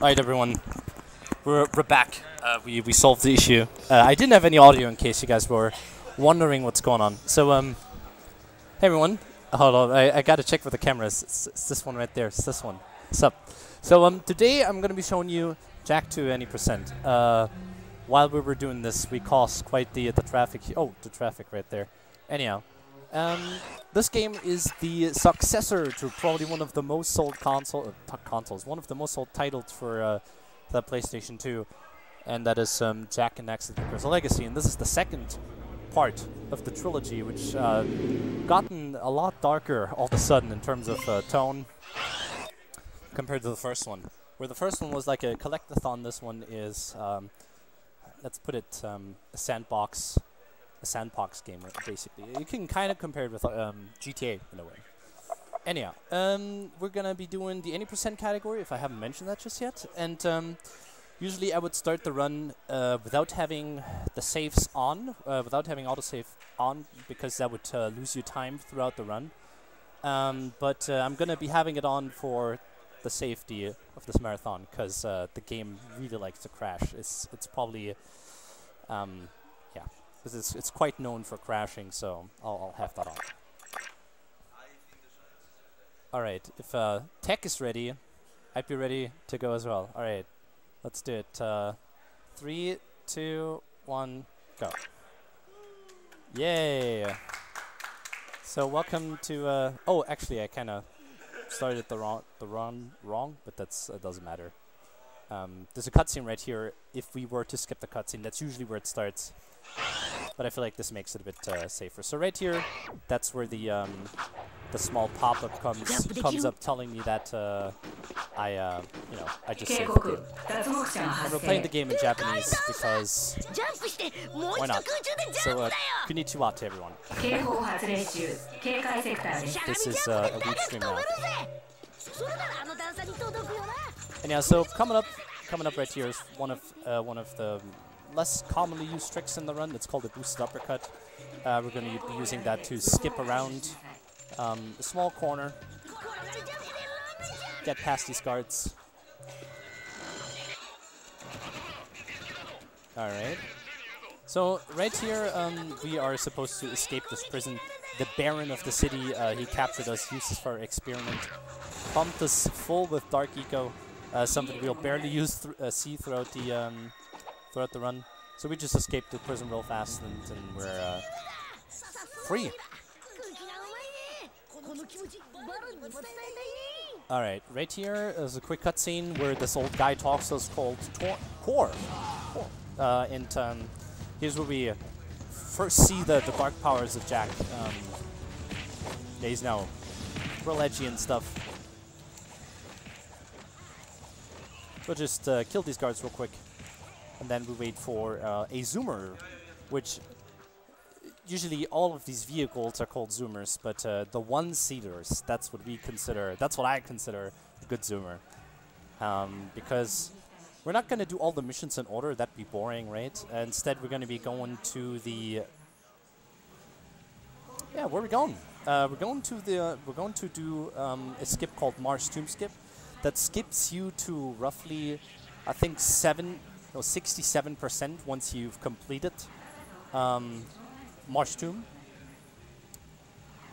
Alright everyone, we're back. We solved the issue. I didn't have any audio in case you guys were wondering what's going on. So hey everyone, hold on, I gotta check with the cameras. It's this one right there, it's this one. What's up? So today I'm gonna be showing you Jak II Any Percent. While we were doing this, we caused quite the traffic. Oh, the traffic right there. Anyhow, this game is the successor to probably one of the most sold consoles, one of the most sold titles for the PlayStation 2, and that is Jak and Daxter's Legacy. And this is the second part of the trilogy, which gotten a lot darker all of a sudden in terms of tone compared to the first one. Where the first one was like a collectathon, this one is, let's put it, a sandbox game, basically. You can kind of compare it with GTA in a way. Anyhow, we're gonna be doing the Any Percent category, if I haven't mentioned that just yet. And usually I would start the run without having the saves on, without having autosave on, because that would lose you time throughout the run. But I'm gonna be having it on for the safety of this marathon, because the game really likes to crash. It's probably yeah, because it's quite known for crashing, so I'll have that on. Alright, if tech is ready, I'd be ready to go as well. Alright, let's do it. 3, 2, 1, go. Yay! So welcome to oh, actually I kinda started the run wrong, but that doesn't matter. There's a cutscene right here. If we were to skip the cutscene, that's usually where it starts. But I feel like this makes it a bit safer. So right here, that's where the small pop-up comes up telling me that I just saved the game. And we're playing the game in Japanese because why not? So konnichiwa to everyone. This is a weak stream now. And yeah, so coming up right here is one of the less commonly used tricks in the run. It's called a Goose Uppercut. We're going to be using that to skip around a small corner, get past these guards. Alright. So right here, we are supposed to escape this prison. The Baron of the city, he captured us, used us for our experiment, pumped us full with Dark Eco, something we'll barely see throughout the run. So we just escaped the prison real fast, and we're free. Alright, right here is a quick cutscene where this old guy talks to us called Core. And here's where we first see the dark powers of Jak. He's now real edgy and stuff. We'll just kill these guards real quick. And then we wait for a zoomer, which usually all of these vehicles are called zoomers, but the one-seaters, that's what I consider a good zoomer. Because we're not going to do all the missions in order, that'd be boring, right? Instead, we're going to be going to the... Yeah, where are we going? We're going to do a skip called Marsh Tomb Skip that skips you to roughly, I think 67% once you've completed Marsh Tomb.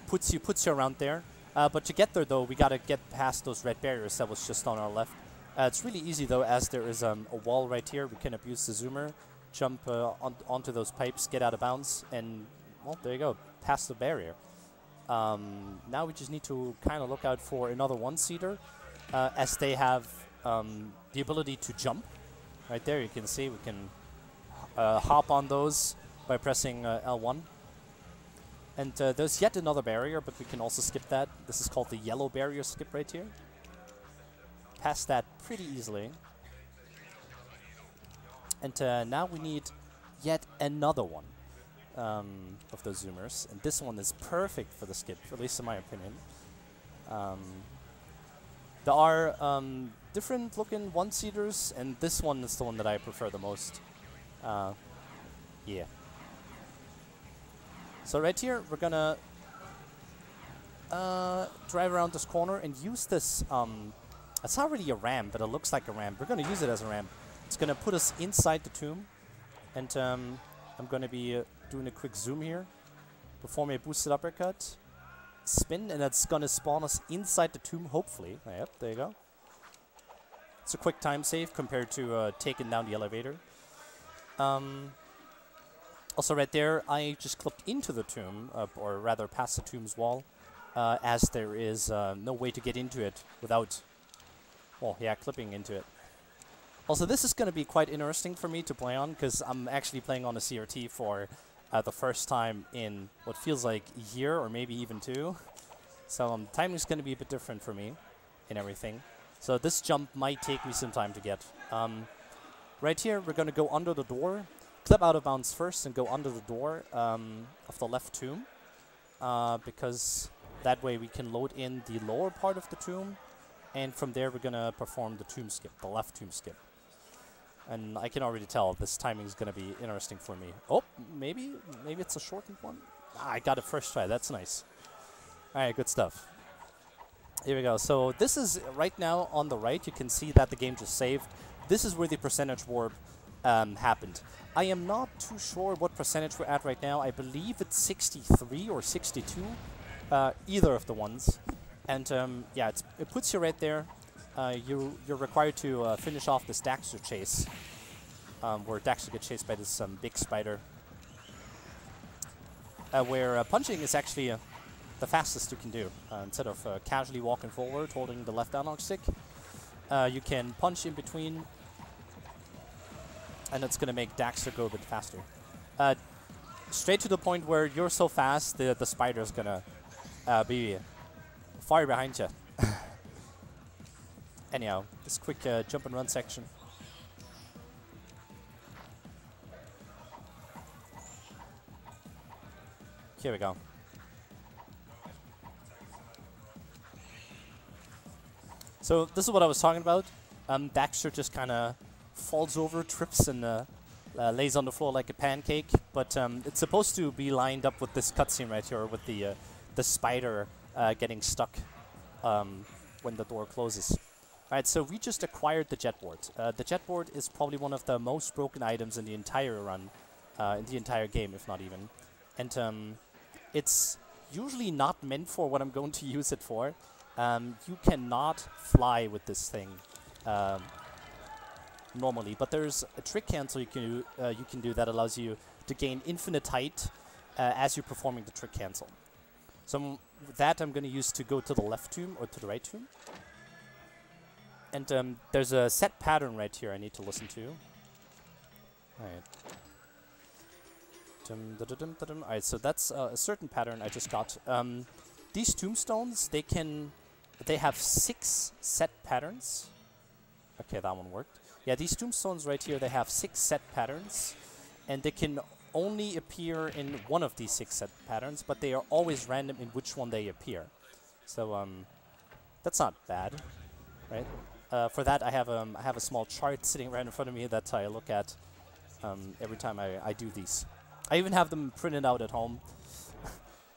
Puts you around there. But to get there though, we gotta get past those red barriers that was just on our left. It's really easy though, as there is a wall right here. We can abuse the zoomer, jump onto those pipes, get out of bounds, and well, there you go, past the barrier. Now we just need to kind of look out for another one-seater, as they have the ability to jump. Right there, you can see we can hop on those by pressing L1. And there's yet another barrier, but we can also skip that. This is called the yellow barrier skip right here. Pass that pretty easily. And now we need yet another one of those zoomers. And this one is perfect for the skip, at least in my opinion. There are different looking one-seaters, and this one is the one that I prefer the most. Yeah. So right here, we're gonna drive around this corner and use this It's not really a ramp, but it looks like a ramp. We're going to use it as a ramp. It's going to put us inside the tomb. And I'm going to be doing a quick zoom here. Perform a boosted uppercut. Spin, and that's going to spawn us inside the tomb, hopefully. Yep, there you go. It's a quick time save compared to taking down the elevator. Also right there, I just clipped into the tomb, or rather past the tomb's wall, as there is no way to get into it without, well, yeah, clipping into it. Also, this is going to be quite interesting for me to play on, because I'm actually playing on a CRT for the first time in what feels like a year, or maybe even 2. So timing is going to be a bit different for me and everything. So this jump might take me some time to get. Right here, we're going to go under the door, clip out of bounds first, and go under the door of the left tomb, because that way we can load in the lower part of the tomb, and from there we're going to perform the tomb skip, the left tomb skip. And I can already tell this timing is going to be interesting for me. Oh, maybe it's a shortened one. Ah, I got it first try. That's nice. All right, good stuff. Here we go. So this is right now on the right. You can see that the game just saved. This is where the percentage warp happened. I am not too sure what percentage we're at right now. I believe it's 63 or 62, either of the ones. And yeah, it puts you right there. You're required to finish off this Daxter chase, where Daxter gets chased by this big spider. Where punching is actually the fastest you can do. Instead of casually walking forward, holding the left analog stick, you can punch in between, and it's going to make Daxter go a bit faster. Straight to the point where you're so fast, the spider's going to be far behind you. Anyhow, this quick jump and run section. Here we go. So this is what I was talking about. Daxter just kind of falls over, trips, and lays on the floor like a pancake. But it's supposed to be lined up with this cutscene right here, with the spider getting stuck when the door closes. Alright, so we just acquired the jetboard. The jetboard is probably one of the most broken items in the entire run, in the entire game, if not even. And it's usually not meant for what I'm going to use it for. You cannot fly with this thing normally, but there's a trick cancel you can do that allows you to gain infinite height as you're performing the trick cancel. So that I'm going to use to go to the left tomb or to the right tomb. And there's a set pattern right here I need to listen to. Alright. Alright, so that's a certain pattern I just got. These tombstones, they have 6 set patterns. Okay, that one worked. Yeah, these tombstones right here, they have 6 set patterns. And they can only appear in one of these 6 set patterns, but they are always random in which one they appear. So, that's not bad, right? For that, I have a small chart sitting right in front of me that I look at every time I do these. I even have them printed out at home.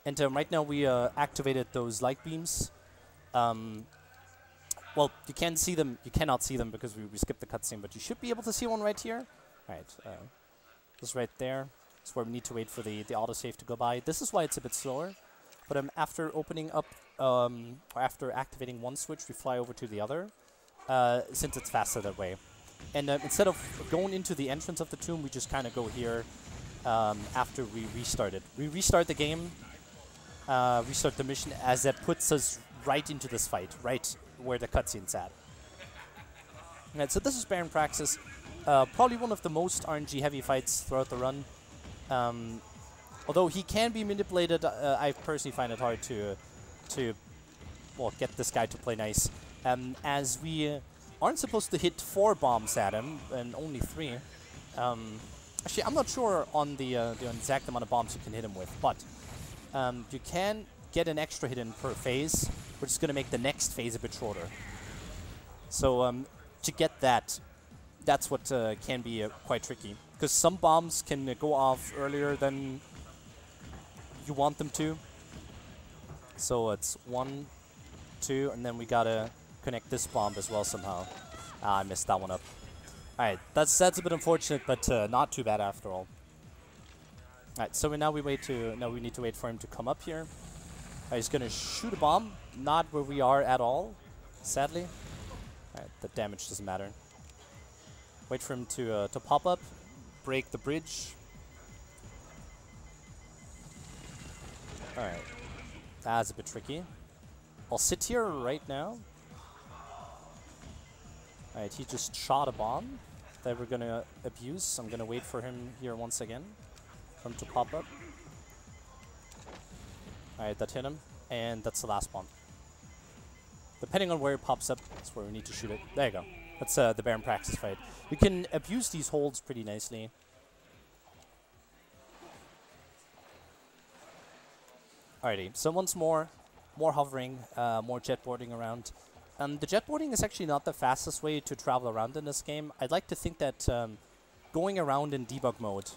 And right now we activated those light beams. Well, you can't see them. You cannot see them because we skipped the cutscene, but you should be able to see one right here. Right, this right there. That's where we need to wait for the autosave to go by. This is why it's a bit slower. But after opening up, or after activating one switch, we fly over to the other. Since it's faster that way. And instead of going into the entrance of the tomb, we just kind of go here after we restart it. We restart the game, restart the mission, as that puts us right into this fight, right where the cutscene's at. Right, so this is Baron Praxis, probably one of the most RNG heavy fights throughout the run. Although he can be manipulated, I personally find it hard to well, get this guy to play nice. As we aren't supposed to hit 4 bombs at him, and only 3. Actually, I'm not sure on the exact amount of bombs you can hit him with, but you can get an extra hit in per phase, which is going to make the next phase a bit shorter. So to get that, that's what can be quite tricky. Because some bombs can go off earlier than you want them to. So it's 1, 2, and then we gotta connect this bomb as well somehow. Ah, I messed that one up. Alright, that's a bit unfortunate, but not too bad after all. Alright, so now we need to wait for him to come up here. He's gonna shoot a bomb, not where we are at all, sadly. Alright, the damage doesn't matter. Wait for him to pop up, break the bridge. Alright, that's a bit tricky. I'll sit here right now. Alright, he just shot a bomb that we're gonna abuse. I'm gonna wait for him here once again. For him to pop up. Alright, that hit him. And that's the last bomb. Depending on where it pops up, that's where we need to shoot it. There you go. That's the Baron practice fight. We can abuse these holds pretty nicely. Alrighty, so once more hovering, more jetboarding around. The jetboarding is actually not the fastest way to travel around in this game. I'd like to think that going around in debug mode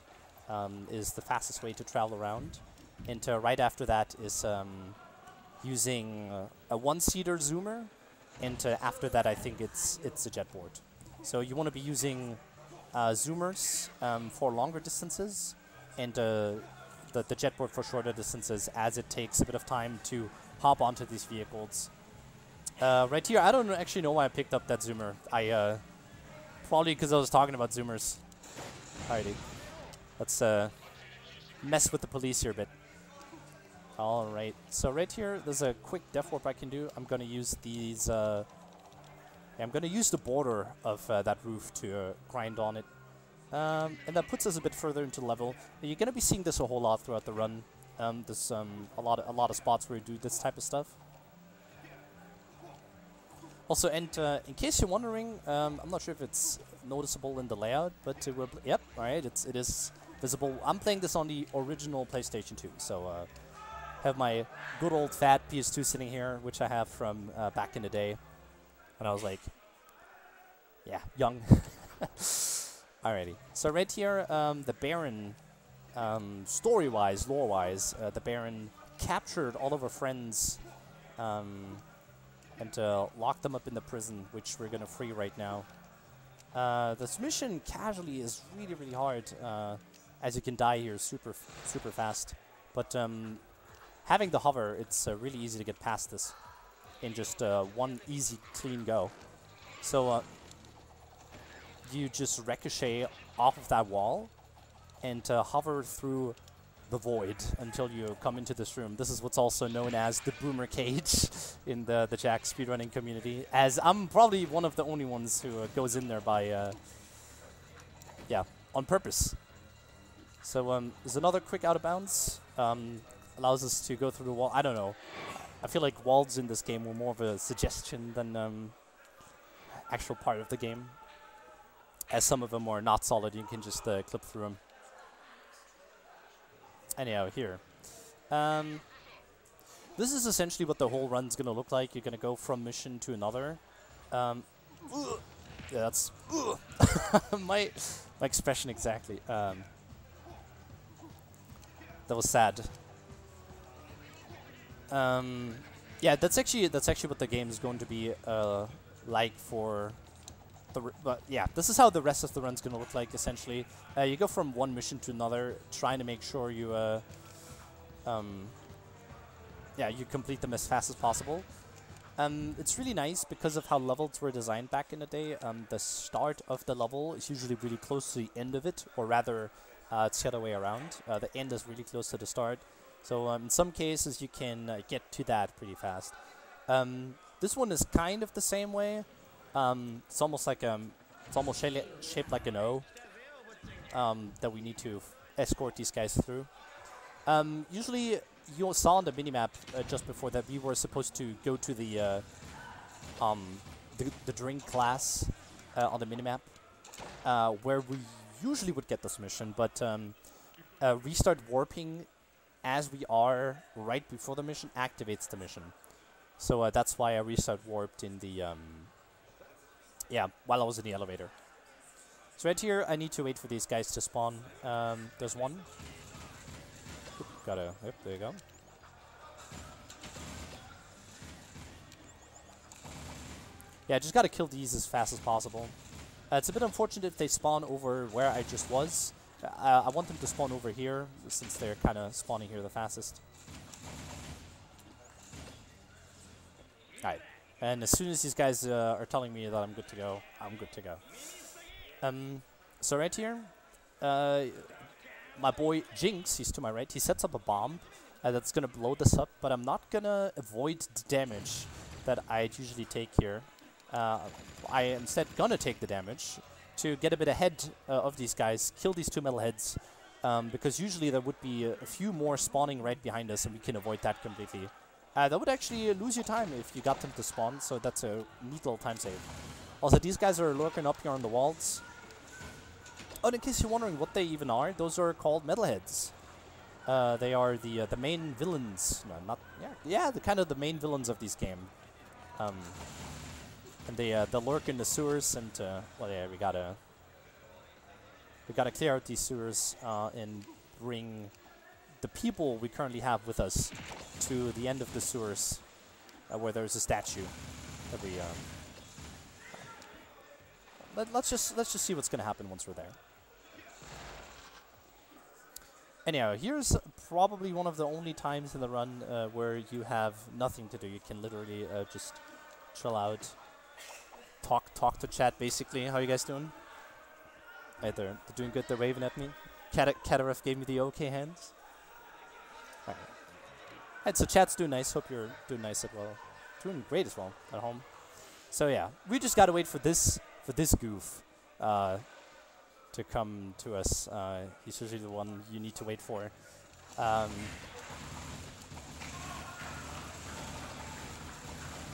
is the fastest way to travel around. And right after that is using a one-seater zoomer. And after that, I think it's a jetboard. So you want to be using zoomers for longer distances, and the jetboard for shorter distances, as it takes a bit of time to hop onto these vehicles. Right here, I don't actually know why I picked up that zoomer. Probably because I was talking about zoomers. Alrighty. Let's mess with the police here a bit. Alright, so right here, there's a quick def warp I can do. I'm gonna use these, I'm gonna use the border of that roof to grind on it. And that puts us a bit further into level. You're gonna be seeing this a whole lot throughout the run. There's a lot of spots where you do this type of stuff. Also, and in case you're wondering, I'm not sure if it's noticeable in the layout, but yep, alright, it is visible. I'm playing this on the original PlayStation 2, so have my good old fat PS2 sitting here, which I have from back in the day when I was like, yeah, young. Alrighty, so right here, the Baron, story-wise, lore-wise, the Baron captured all of our friends and locked them up in the prison, which we're gonna free right now. This mission casually is really, really hard, as you can die here super fast. But having the hover, it's really easy to get past this in just one easy, clean go. So you just ricochet off of that wall and hover through the void until you come into this room. This is what's also known as the Boomer Cage in the Jak speedrunning community, as I'm probably one of the only ones who goes in there by, yeah, on purpose. So there's another quick out of bounds. Allows us to go through the wall. I don't know. I feel like walls in this game were more of a suggestion than actual part of the game, as some of them are not solid. You can just clip through them. Anyhow, here. This is essentially what the whole run's going to look like. You're going to go from mission to another. Yeah, that's my expression exactly. That was sad. Yeah, that's actually what the game is going to be like for the. Yeah, this is how the rest of the run's going to look like. Essentially, you go from one mission to another, trying to make sure you yeah, you complete them as fast as possible. It's really nice because of how levels were designed back in the day. The start of the level is usually really close to the end of it, or rather, it's the other way around. The end is really close to the start. So in some cases, you can get to that pretty fast. This one is kind of the same way. It's almost like it's almost shaped like an O that we need to escort these guys through. Usually, you saw on the minimap just before that we were supposed to go to the drink class on the minimap, where we usually would get this mission, but restart warping as we are right before the mission activates the mission. So that's why I restart warped in the yeah, while I was in the elevator. So right here, I need to wait for these guys to spawn. There's one. Gotta, yep, there you go. Yeah, just gotta kill these as fast as possible. It's a bit unfortunate if they spawn over where I just was. I want them to spawn over here, since they're kind of spawning here the fastest. Alright, and as soon as these guys are telling me that I'm good to go, I'm good to go. So right here, my boy Jinx, he's to my right, he sets up a bomb that's gonna blow this up, but I'm not gonna avoid the damage that I'd usually take here. I am instead gonna take the damage to get a bit ahead of these guys, kill these two Metalheads, because usually there would be a few more spawning right behind us and we can avoid that completely. That would actually lose you time if you got them to spawn, so that's a neat little time save. Also, these guys are lurking up here on the walls. Oh, in case you're wondering what they even are, those are called Metalheads. They are the main villains. No, not yeah, the kind of the main villains of this game. And they lurk in the sewers, and well, yeah, we gotta clear out these sewers and bring the people we currently have with us to the end of the sewers, where there's a statue. That we let's just see what's gonna happen once we're there. Anyhow, here's probably one of the only times in the run where you have nothing to do. You can literally just chill out. Talk to chat, basically. How you guys doing? Hey, they're doing good. They're waving at me. Kataref gave me the okay hands. Alright, so chat's doing nice. Hope you're doing nice as well. Doing great as well at home. So yeah, we just gotta wait for this goof to come to us. He's usually the one you need to wait for.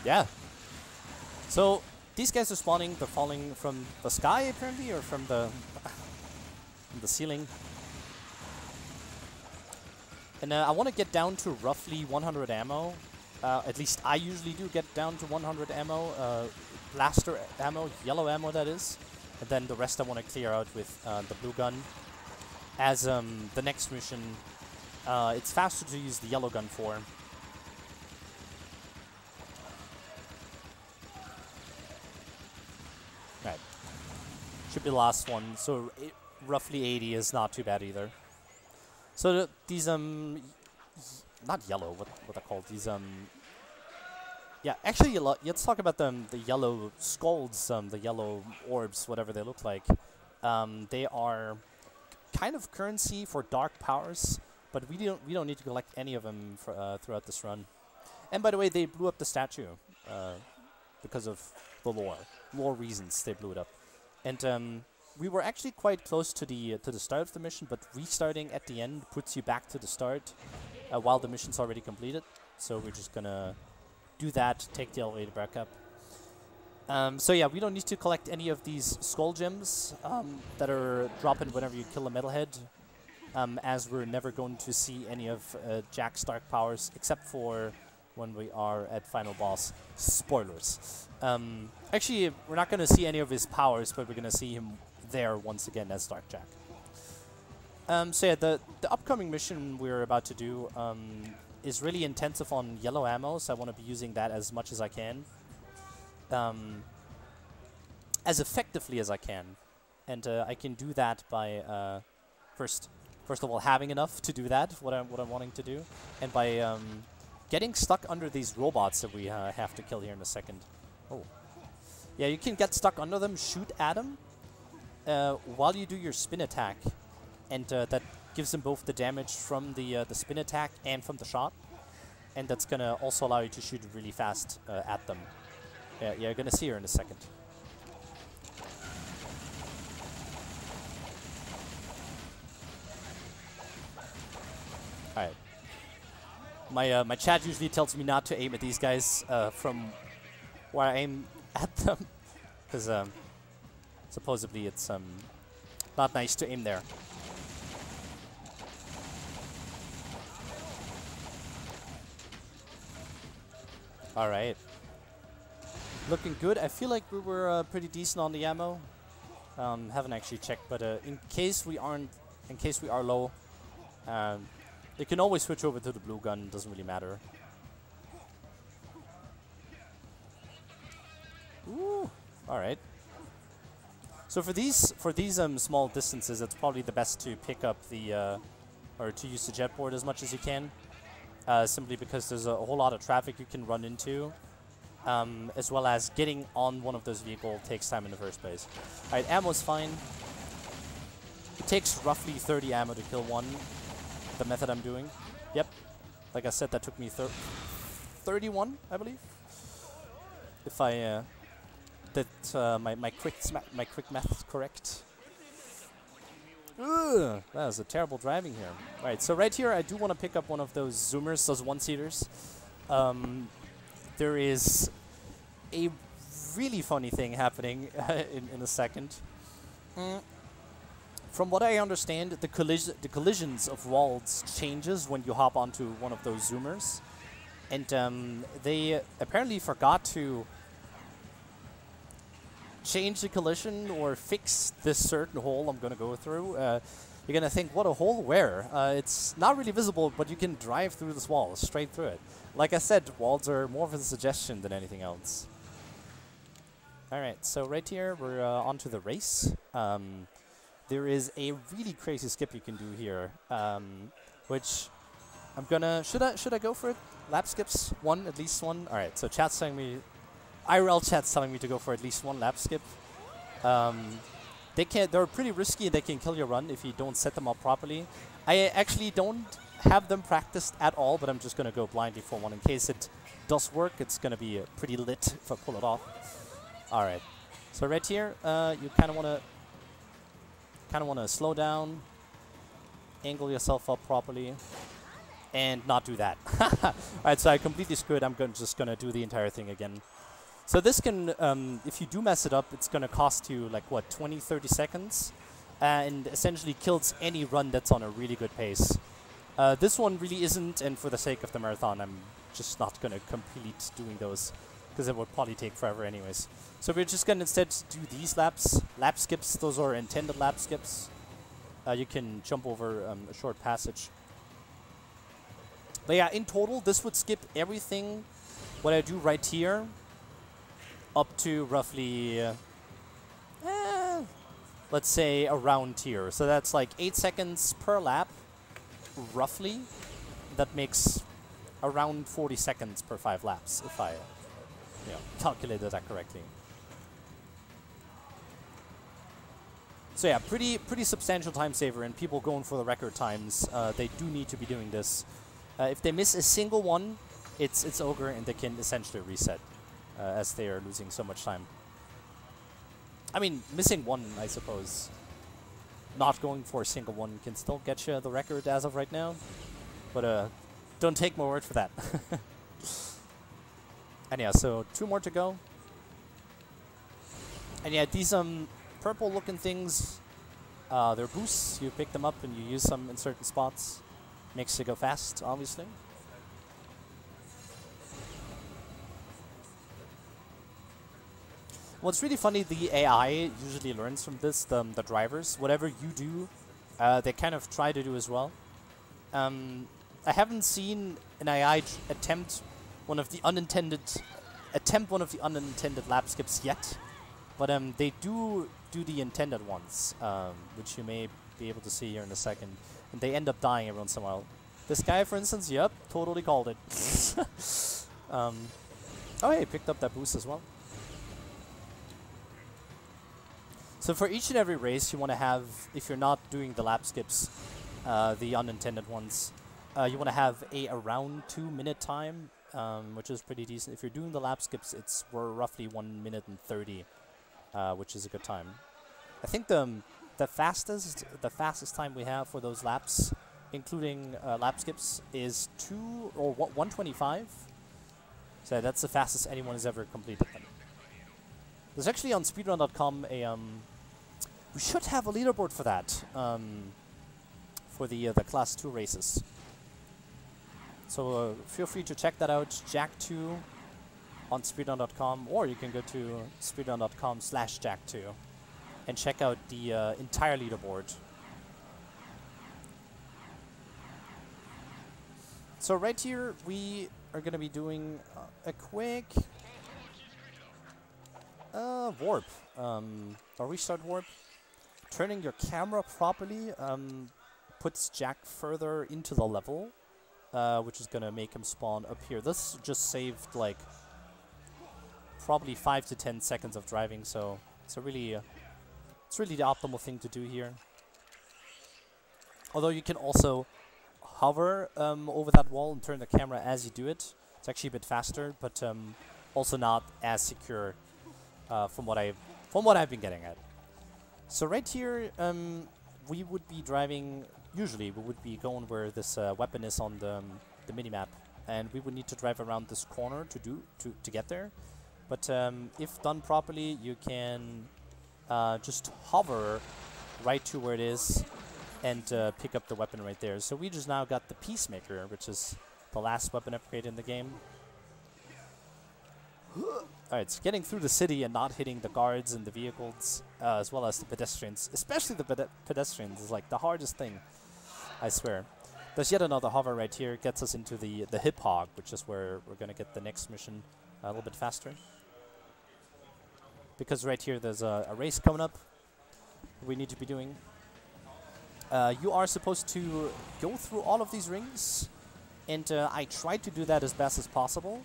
Yeah. So these guys are spawning. They're falling from the sky apparently, or from the ceiling. And I want to get down to roughly 100 ammo. At least I usually do get down to 100 ammo. Blaster ammo, yellow ammo that is. And then the rest I want to clear out with the blue gun. As the next mission, it's faster to use the yellow gun for. Right. Should be the last one. So roughly 80 is not too bad either. So these not yellow. What they're called? These yeah, actually, let's talk about the yellow skulls, the yellow orbs, whatever they look like. They are kind of currency for dark powers, but we don't need to collect any of them for, throughout this run. And by the way, they blew up the statue because of the lore reasons. They blew it up, and we were actually quite close to the start of the mission, but restarting at the end puts you back to the start while the mission's already completed. So we're just gonna do that, take the elevator back up. So yeah, we don't need to collect any of these skull gems that are dropping whenever you kill a Metalhead, as we're never going to see any of Jack's dark powers, except for when we are at final boss. Spoilers. Actually, we're not going to see any of his powers, but we're going to see him there once again as Dark Jack. So yeah, the upcoming mission we're about to do is really intensive on yellow ammo, so I want to be using that as much as I can. As effectively as I can. And I can do that by first of all having enough to do that, what I'm wanting to do, and by getting stuck under these robots that we have to kill here in a second. Oh. Yeah, you can get stuck under them, shoot at them while you do your spin attack, and that gives them both the damage from the spin attack and from the shot, and that's gonna also allow you to shoot really fast at them. Yeah, you're gonna see her in a second. Alright. My chat usually tells me not to aim at these guys from where I aim at them, because supposedly it's not nice to aim there. Alright. Looking good. I feel like we were pretty decent on the ammo. Haven't actually checked, but in case we are low, you can always switch over to the blue gun. Doesn't really matter. Ooh. All right. So for these small distances, it's probably the best to pick up the or to use the jetboard as much as you can, simply because there's a whole lot of traffic you can run into, as well as getting on one of those vehicles takes time in the first place. All right, ammo's fine. It takes roughly 30 ammo to kill one. The method I'm doing. Yep. Like I said, that took me 31, I believe. If I my quick math is correct. Ugh, that was a terrible driving here. All right, so right here, I do want to pick up one of those zoomers, those one-seaters. There is a really funny thing happening in a second. From what I understand, the collisions of walls changes when you hop onto one of those zoomers, and they apparently forgot to change the collision or fix this certain hole I'm going to go through. You're going to think, what a hole where? It's not really visible, but you can drive through this wall, straight through it. Like I said, walls are more of a suggestion than anything else. Alright, so right here, we're onto the race. There is a really crazy skip you can do here, which I'm gonna... Should I go for it? Lap skips? One, at least one? Alright, so chat's telling me... IRL chat's telling me to go for at least one lap skip. They're pretty risky and they can kill your run if you don't set them up properly. I actually don't have them practiced at all, but I'm just gonna go blindly for one in case it does work. It's gonna be pretty lit if I pull it off. Alright. So right here, you kinda wanna slow down, angle yourself up properly, and not do that. Alright, so I completely screwed. I'm just gonna do the entire thing again. So this can, if you do mess it up, it's going to cost you like, what, 20, 30 seconds? And essentially kills any run that's on a really good pace. This one really isn't, and for the sake of the marathon, I'm just not going to complete doing those, because it would probably take forever anyways. So we're just going to instead do these lap skips. Those are intended lap skips. You can jump over a short passage. But yeah, in total, this would skip everything, what I do right here, up to roughly, let's say around here. So that's like 8 seconds per lap, roughly. That makes around 40 seconds per 5 laps, if I calculated that correctly. So yeah, pretty substantial time saver, and people going for the record times, they do need to be doing this. If they miss a single one, it's over and they can essentially reset. As they are losing so much time. I mean, missing one, I suppose. Not going for a single one can still get you the record as of right now. But don't take my word for that. And yeah, so 2 more to go. And yeah, these purple looking things, they're boosts. You pick them up and you use them in certain spots. Makes you go fast, obviously. What's really funny, the AI usually learns from this, the drivers. Whatever you do, they kind of try to do as well. I haven't seen an AI attempt one of the unintended lap skips yet, but they do the intended ones, which you may be able to see here in a second. And they end up dying every once in a while. This guy, for instance, yep, totally called it. Oh, hey, picked up that boost as well. So for each and every race, you want to have, if you're not doing the lap skips, the unintended ones, you want to have a around 2-minute time, which is pretty decent. If you're doing the lap skips, we're roughly 1 minute and 30, which is a good time. I think the fastest time we have for those laps, including lap skips, is 1:25. So that's the fastest anyone has ever completed them. There's actually on speedrun.com we should have a leaderboard for that, for the Class 2 races. So feel free to check that out, Jak II on speedrun.com, or you can go to speedrun.com/Jak2 and check out the entire leaderboard. So right here, we are going to be doing a quick... warp. Or restart warp. Turning your camera properly puts Jak further into the level, which is gonna make him spawn up here. This just saved like probably 5 to 10 seconds of driving, so it's really the optimal thing to do here. Although you can also hover over that wall and turn the camera as you do it. It's actually a bit faster, but also not as secure from what I've been getting at. So right here, we would be driving. Usually, we would be going where this weapon is on the minimap, and we would need to drive around this corner to get there. But if done properly, you can just hover right to where it is and pick up the weapon right there. So we just now got the Peacemaker, which is the last weapon upgrade in the game. Alright, so getting through the city and not hitting the guards and the vehicles, as well as the pedestrians, especially the pedestrians, is like the hardest thing, I swear. There's yet another hover right here, gets us into the Hip Hog, which is where we're going to get the next mission a little bit faster. Because right here there's a race coming up we need to be doing. You are supposed to go through all of these rings, and I tried to do that as best as possible.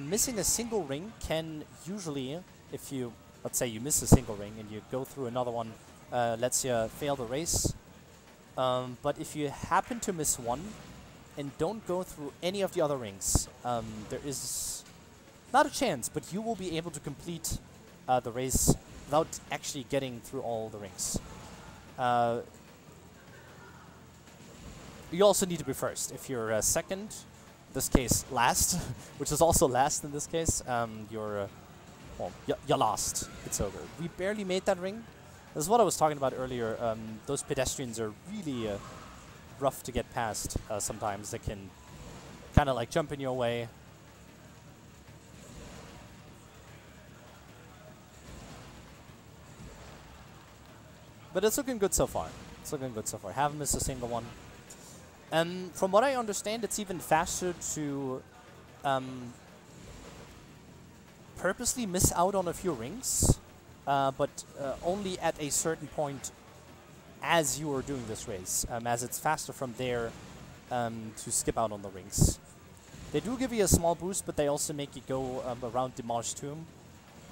Missing a single ring can usually, if you, let's say you miss a single ring and you go through another one, lets you fail the race. But if you happen to miss one and don't go through any of the other rings, there is not a chance, but you will be able to complete the race without actually getting through all the rings. You also need to be first. If you're second, in this case last, which is also last in this case, you're lost. It's over. We barely made that ring. This is what I was talking about earlier. Those pedestrians are really rough to get past sometimes. They can kind of like jump in your way. But it's looking good so far. It's looking good so far. Haven't missed a single one. And from what I understand, it's even faster to purposely miss out on a few rings, but only at a certain point as you are doing this race, as it's faster from there to skip out on the rings. They do give you a small boost, but they also make you go around Demolished Tomb.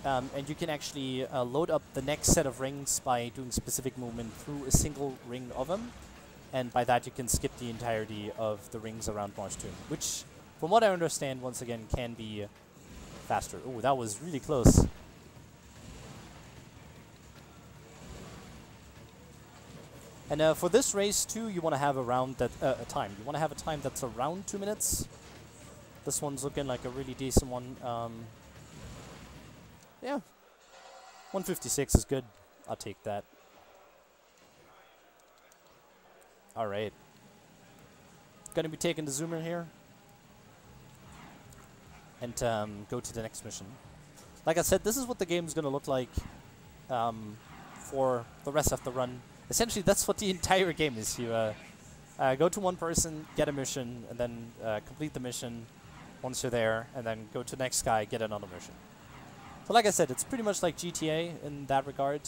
And you can actually load up the next set of rings by doing specific movement through a single ring of them. And by that you can skip the entirety of the rings around Demolished Tomb, which, from what I understand, once again, can be faster. Oh, that was really close. And for this race too, you want to have around that a time. You want to have a time that's around 2 minutes. This one's looking like a really decent one. Yeah, 1:56 is good. I'll take that. All right. Gonna be taking the zoomer here and go to the next mission. Like I said, this is what the game's gonna look like for the rest of the run. Essentially, that's what the entire game is. You go to one person, get a mission, and then complete the mission once you're there, and then go to the next guy, get another mission. So like I said, it's pretty much like GTA in that regard,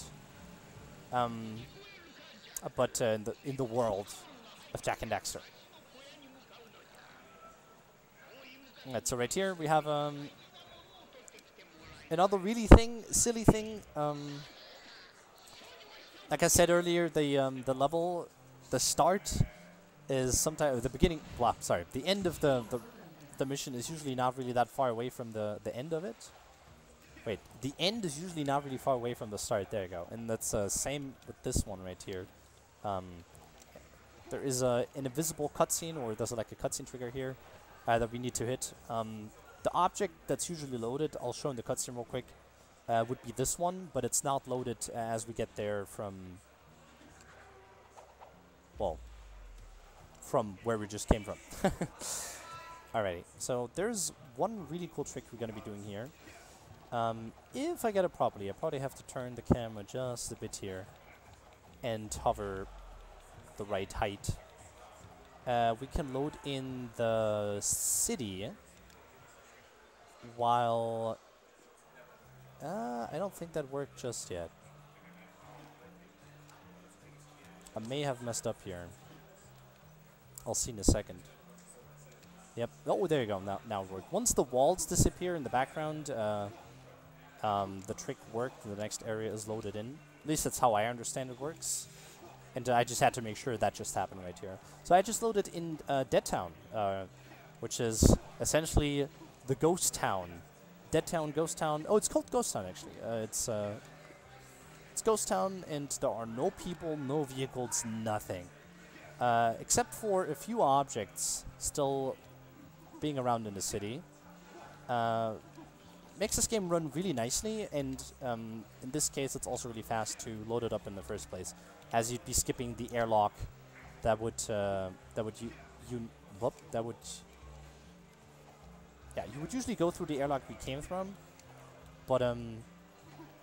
but in the world of Jak and Daxter. Right, so right here we have another really silly thing. Like I said earlier, the level, the start is sometimes the beginning. Well, sorry, the end of the mission is usually not really that far away from the end of it. Wait, the end is usually not really far away from the start. There you go. And that's same with this one right here. There is an invisible cutscene, or there's like a cutscene trigger here that we need to hit. The object that's usually loaded, I'll show in the cutscene real quick, would be this one, but it's not loaded as we get there from, well, from where we just came from. Alrighty, so there's one really cool trick we're going to be doing here. If I get it properly, I probably have to turn the camera just a bit here and hover the right height. We can load in the city while... I don't think that worked just yet. I may have messed up here. I'll see in a second. Yep. Oh, there you go. Now it worked. Once the walls disappear in the background, the trick worked. The next area is loaded in. At least that's how I understand it works. And I just had to make sure that just happened right here. So I just loaded in Dead Town, which is essentially the ghost town. Dead Town, Ghost Town. Oh, it's called Ghost Town, actually. It's Ghost Town, and there are no people, no vehicles, nothing. Except for a few objects still being around in the city. Makes this game run really nicely, and in this case it's also really fast to load it up in the first place, as you'd be skipping the airlock that would you would usually go through the airlock we came from, but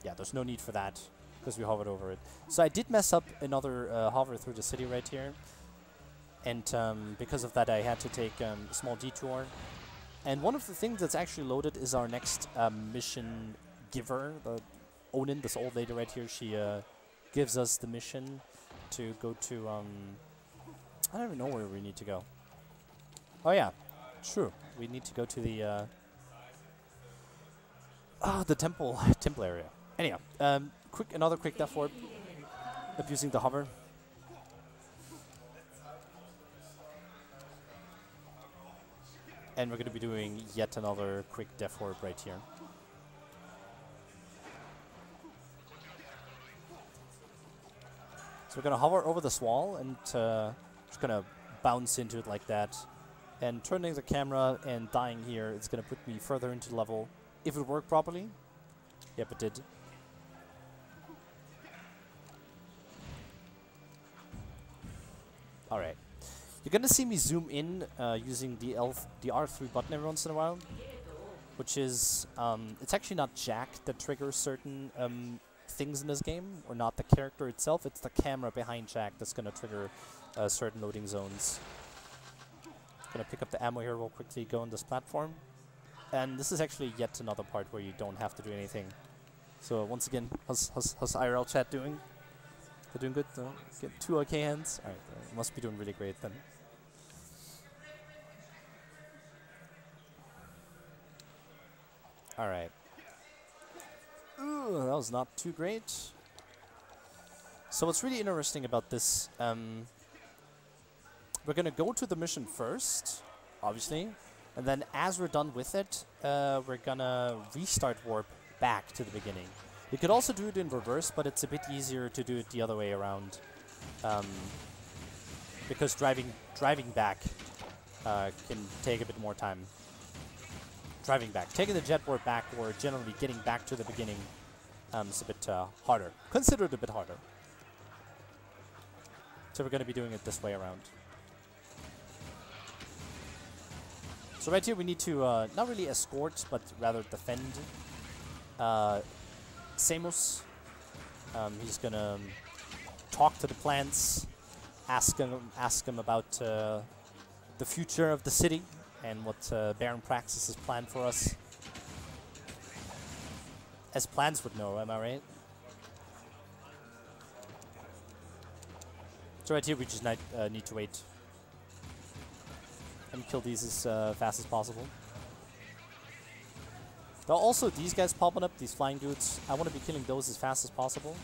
yeah, there's no need for that because we hovered over it. So I did mess up another hover through the city right here, and because of that I had to take a small detour. And one of the things that's actually loaded is our next mission giver, the Onin, this old lady right here. She gives us the mission to go to, I don't even know where we need to go. Oh yeah, true. We need to go to the temple area. Anyhow, another quick death warp, abusing the hover. And we're going to be doing yet another quick death warp right here. So we're going to hover over this wall and just going to bounce into it like that. And turning the camera and dying here, it's going to put me further into the level. If it worked properly. Yep, it did. Alright. You're gonna see me zoom in using the R3 button every once in a while, which is, it's actually not Jak that triggers certain things in this game, or not the character itself, it's the camera behind Jak that's gonna trigger certain loading zones. Gonna pick up the ammo here real quickly, go on this platform. And this is actually yet another part where you don't have to do anything. So once again, how's IRL chat doing? They're doing good? Get 2 OK hands? Alright, must be doing really great then. Alright. Ooh, that was not too great. So what's really interesting about this, we're gonna go to the mission first, obviously, and then as we're done with it, we're gonna restart warp back to the beginning. You could also do it in reverse, but it's a bit easier to do it the other way around, because driving back can take a bit more time. Taking the jet warp back, or generally getting back to the beginning, is a bit harder. Consider it a bit harder. So we're going to be doing it this way around. So right here we need to not really escort, but rather defend Samus. He's gonna talk to the plants, ask him about the future of the city and what Baron Praxis has planned for us. As plans would know, am I right? So right here we just need to wait and kill these as fast as possible. There are also these guys popping up, these flying dudes. I want to be killing those as fast as possible.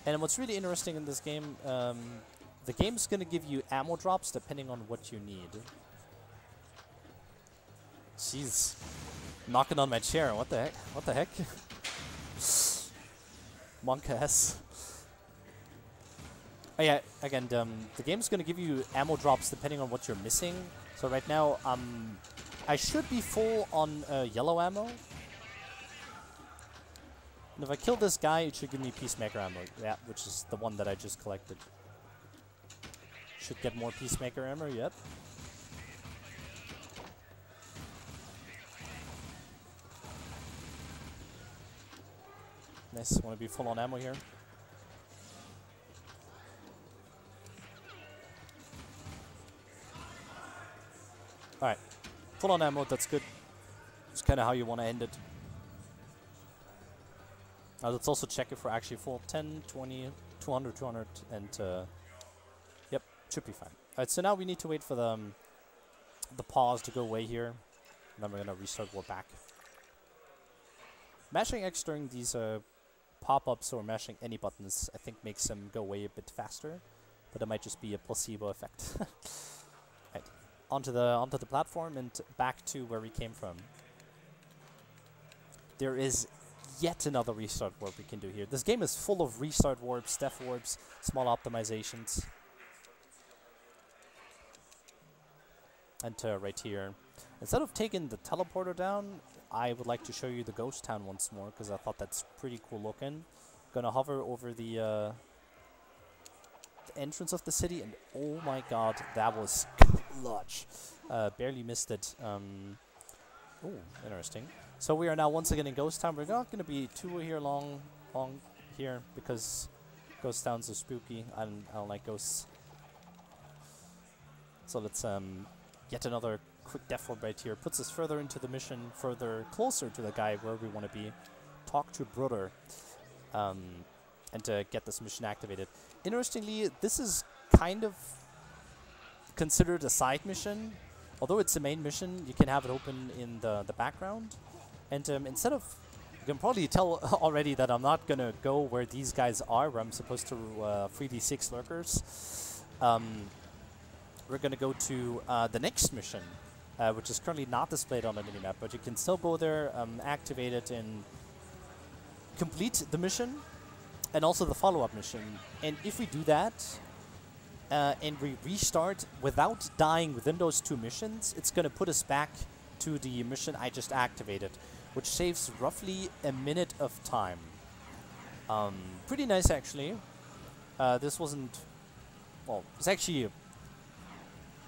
And what's really interesting in this game, the game's going to give you ammo drops depending on what you need. Jeez. Knocking on my chair, what the heck? What the heck? Monk ass. Oh yeah, again, the game's going to give you ammo drops depending on what you're missing. So right now, I should be full on yellow ammo. And if I kill this guy, it should give me Peacemaker ammo. Yeah, which is the one that I just collected. Should get more Peacemaker ammo, yep. Nice, want to be full on ammo here. Alright. Full on ammo, that's good. It's kind of how you want to end it. Let's also check if we're actually full. 10, 20, 200, 200, and yep, should be fine. Alright, so now we need to wait for the pause to go away here. And then we're gonna restart warp back. Mashing X during these pop-ups or mashing any buttons, I think makes them go away a bit faster. But it might just be a placebo effect. Right. Onto the platform and back to where we came from. There is yet another restart warp we can do here. This game is full of restart warps, def warps, small optimizations. And right here. Instead of taking the teleporter down, I would like to show you the ghost town once more, because I thought that's pretty cool looking. Gonna hover over the entrance of the city, and oh my god, that was clutch. Barely missed it. Oh, interesting. So we are now once again in Ghost Town. We're not going to be too here long here, because Ghost Towns are spooky. I don't like ghosts. So let's yet another quick def warp right here. Puts us further into the mission, further closer to the guy where we want to be. Talk to brother. And to get this mission activated. Interestingly, this is kind of considered a side mission. Although it's a main mission, you can have it open in the background. And instead of... You can probably tell already that I'm not going to go where these guys are, where I'm supposed to 3d6 lurkers. We're going to go to the next mission, which is currently not displayed on the minimap, but you can still go there, activate it, and complete the mission. And also the follow-up mission. And if we do that, and we restart without dying within those two missions, it's going to put us back to the mission I just activated, which saves roughly a minute of time. Pretty nice, actually. This wasn't... Well, it's actually...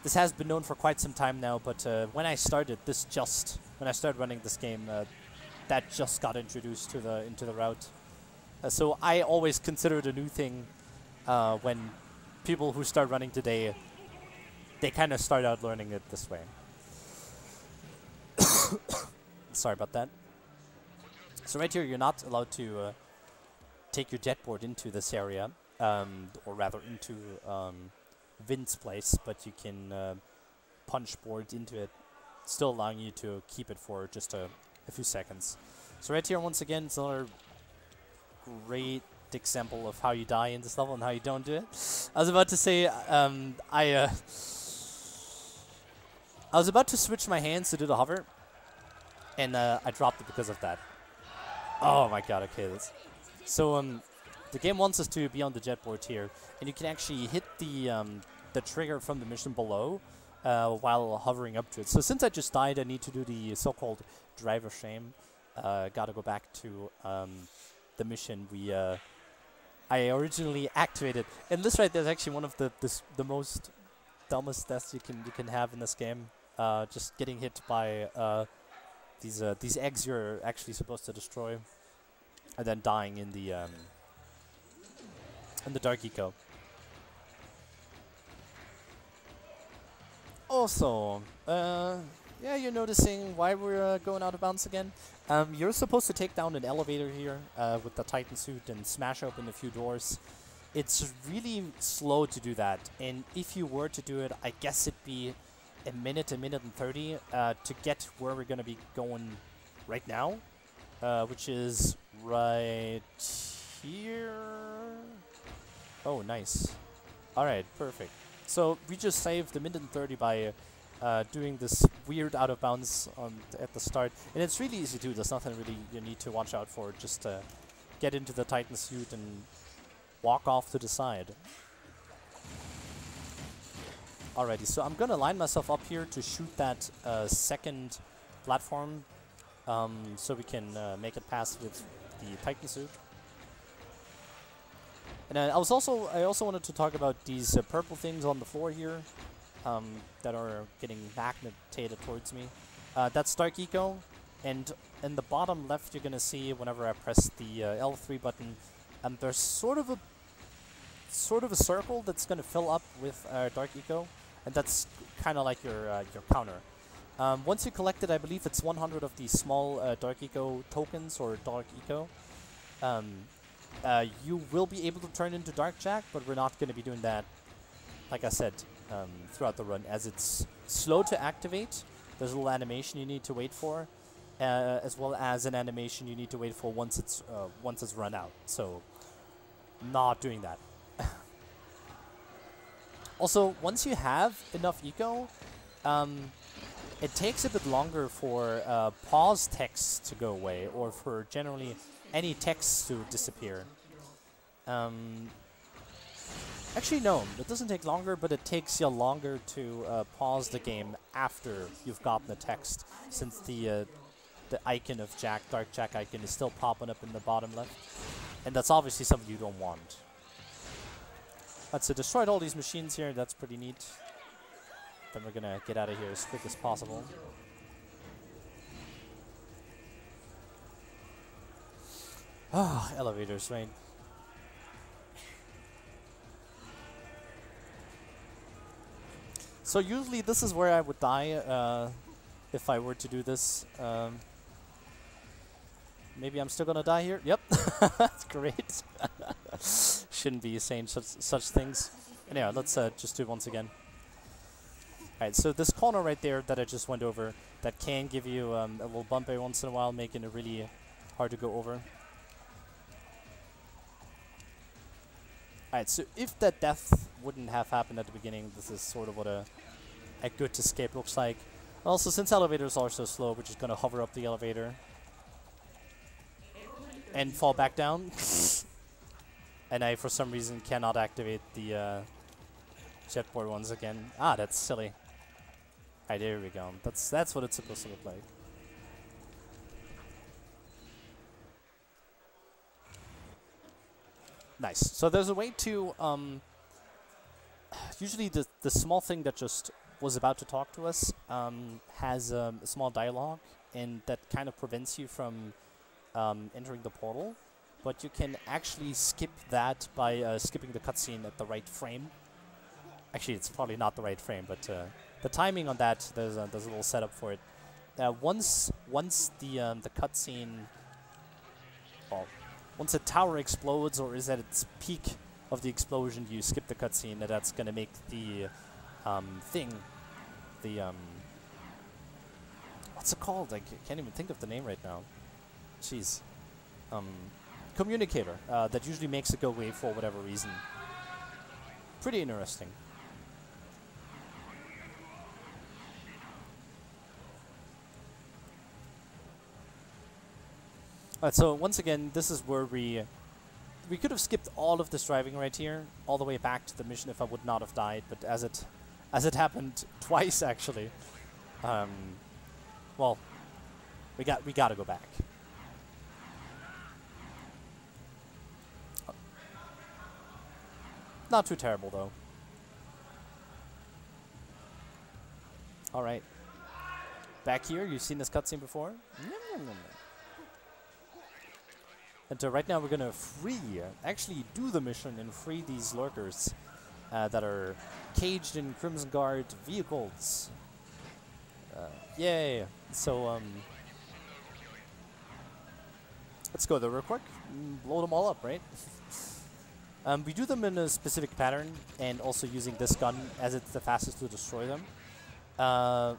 This has been known for quite some time now, but when I started when I started running this game, that just got introduced to into the route. So I always consider it a new thing when people who start running today, they kind of start out learning it this way. Sorry about that. So right here, you're not allowed to take your jetboard into this area, or rather into Vin's place, but you can punch board into it, still allowing you to keep it for just a few seconds. So right here, once again, it's another great example of how you die in this level and how you don't do it. I was about to say, I was about to switch my hands to do the hover, and I dropped it because of that. Oh my god, okay. So the game wants us to be on the jetboard here, and you can actually hit the trigger from the mission below while hovering up to it. So since I just died, I need to do the so-called drive of shame. Gotta go back to the mission I originally activated. And this right there is actually one of the most dumbest deaths you can have in this game. Just getting hit by these eggs you're actually supposed to destroy, and then dying in the dark eco. Also, yeah, you're noticing why we're going out of bounds again. You're supposed to take down an elevator here with the Titan suit and smash open a few doors. It's really slow to do that, and if you were to do it, I guess it'd be a minute and 30 to get where we're going to be going right now, which is right here. Oh, nice. Alright, perfect. So we just saved a minute and 30 by doing this weird out of bounds at the start, and it's really easy to do. There's nothing really you need to watch out for. Just get into the Titan suit and walk off to the side. Alrighty, so I'm gonna line myself up here to shoot that second platform, so we can make it past with the Titan suit. And I also wanted to talk about these purple things on the floor here. That are getting magnetated towards me. That's Dark Eco, and in the bottom left you're gonna see whenever I press the L3 button, there's sort of a circle that's gonna fill up with Dark Eco, and that's kind of like your counter. Once you collect it, I believe it's 100 of these small Dark Eco tokens or Dark Eco. you will be able to turn into Dark Jak, but we're not going to be doing that, like I said, throughout the run, as it's slow to activate. There's a little animation you need to wait for, as well as an animation you need to wait for once it's run out. So, not doing that. Also, once you have enough eco, it takes a bit longer for pause text to go away, or for generally any text to disappear. Actually, no, it doesn't take longer, but it takes you longer to pause the game after you've gotten the text, since the icon of Dark Jak icon is still popping up in the bottom left, and that's obviously something you don't want. So destroyed all these machines here, that's pretty neat. Then we're gonna get out of here as quick as possible. Ah, elevators, right? So usually this is where I would die if I were to do this. Maybe I'm still gonna die here. Yep, that's great. Shouldn't be saying such things. Anyway, let's just do it once again. Alright, so this corner right there that I just went over, that can give you a little bump every once in a while, making it really hard to go over. Alright, so if that death wouldn't have happened at the beginning, this is sort of what a good escape looks like. Also, since elevators are so slow, we're just going to hover up the elevator and fall back down. And I, for some reason, cannot activate the jetboard once again. Ah, that's silly. Alright, there we go. That's what it's supposed to look like. Nice. So there's a way to, usually the small thing that just was about to talk to us has a small dialogue, and that kind of prevents you from entering the portal. But you can actually skip that by skipping the cutscene at the right frame. Actually, it's probably not the right frame, but the timing on that, there's a little setup for it. Once the cutscene, well, once a tower explodes or is at its peak of the explosion, you skip the cutscene, and that's gonna make the what's it called? I can't even think of the name right now. Jeez. Communicator that usually makes it go away for whatever reason. Pretty interesting. Alright, so once again, this is where we could have skipped all of this driving right here, all the way back to the mission if I would not have died, but as it happened twice actually, well, we gotta go back. Not too terrible though. Alright. Back here, you've seen this cutscene before? And right now we're gonna actually do the mission and free these lurkers that are caged in Crimson Guard vehicles. Yay! So, let's go there real quick. Blow them all up, right? We do them in a specific pattern, and also using this gun as it's the fastest to destroy them. Are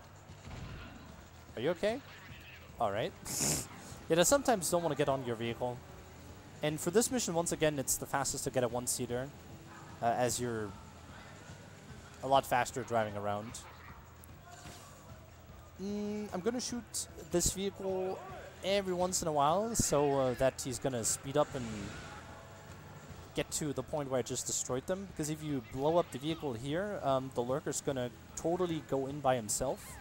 you okay? Alright. Yeah, I sometimes don't want to get on your vehicle. And for this mission, once again, it's the fastest to get a one-seater, as you're a lot faster driving around. I'm going to shoot this vehicle every once in a while, so that he's going to speed up and get to the point where I just destroyed them. Because if you blow up the vehicle here, the lurker's going to totally go in by himself.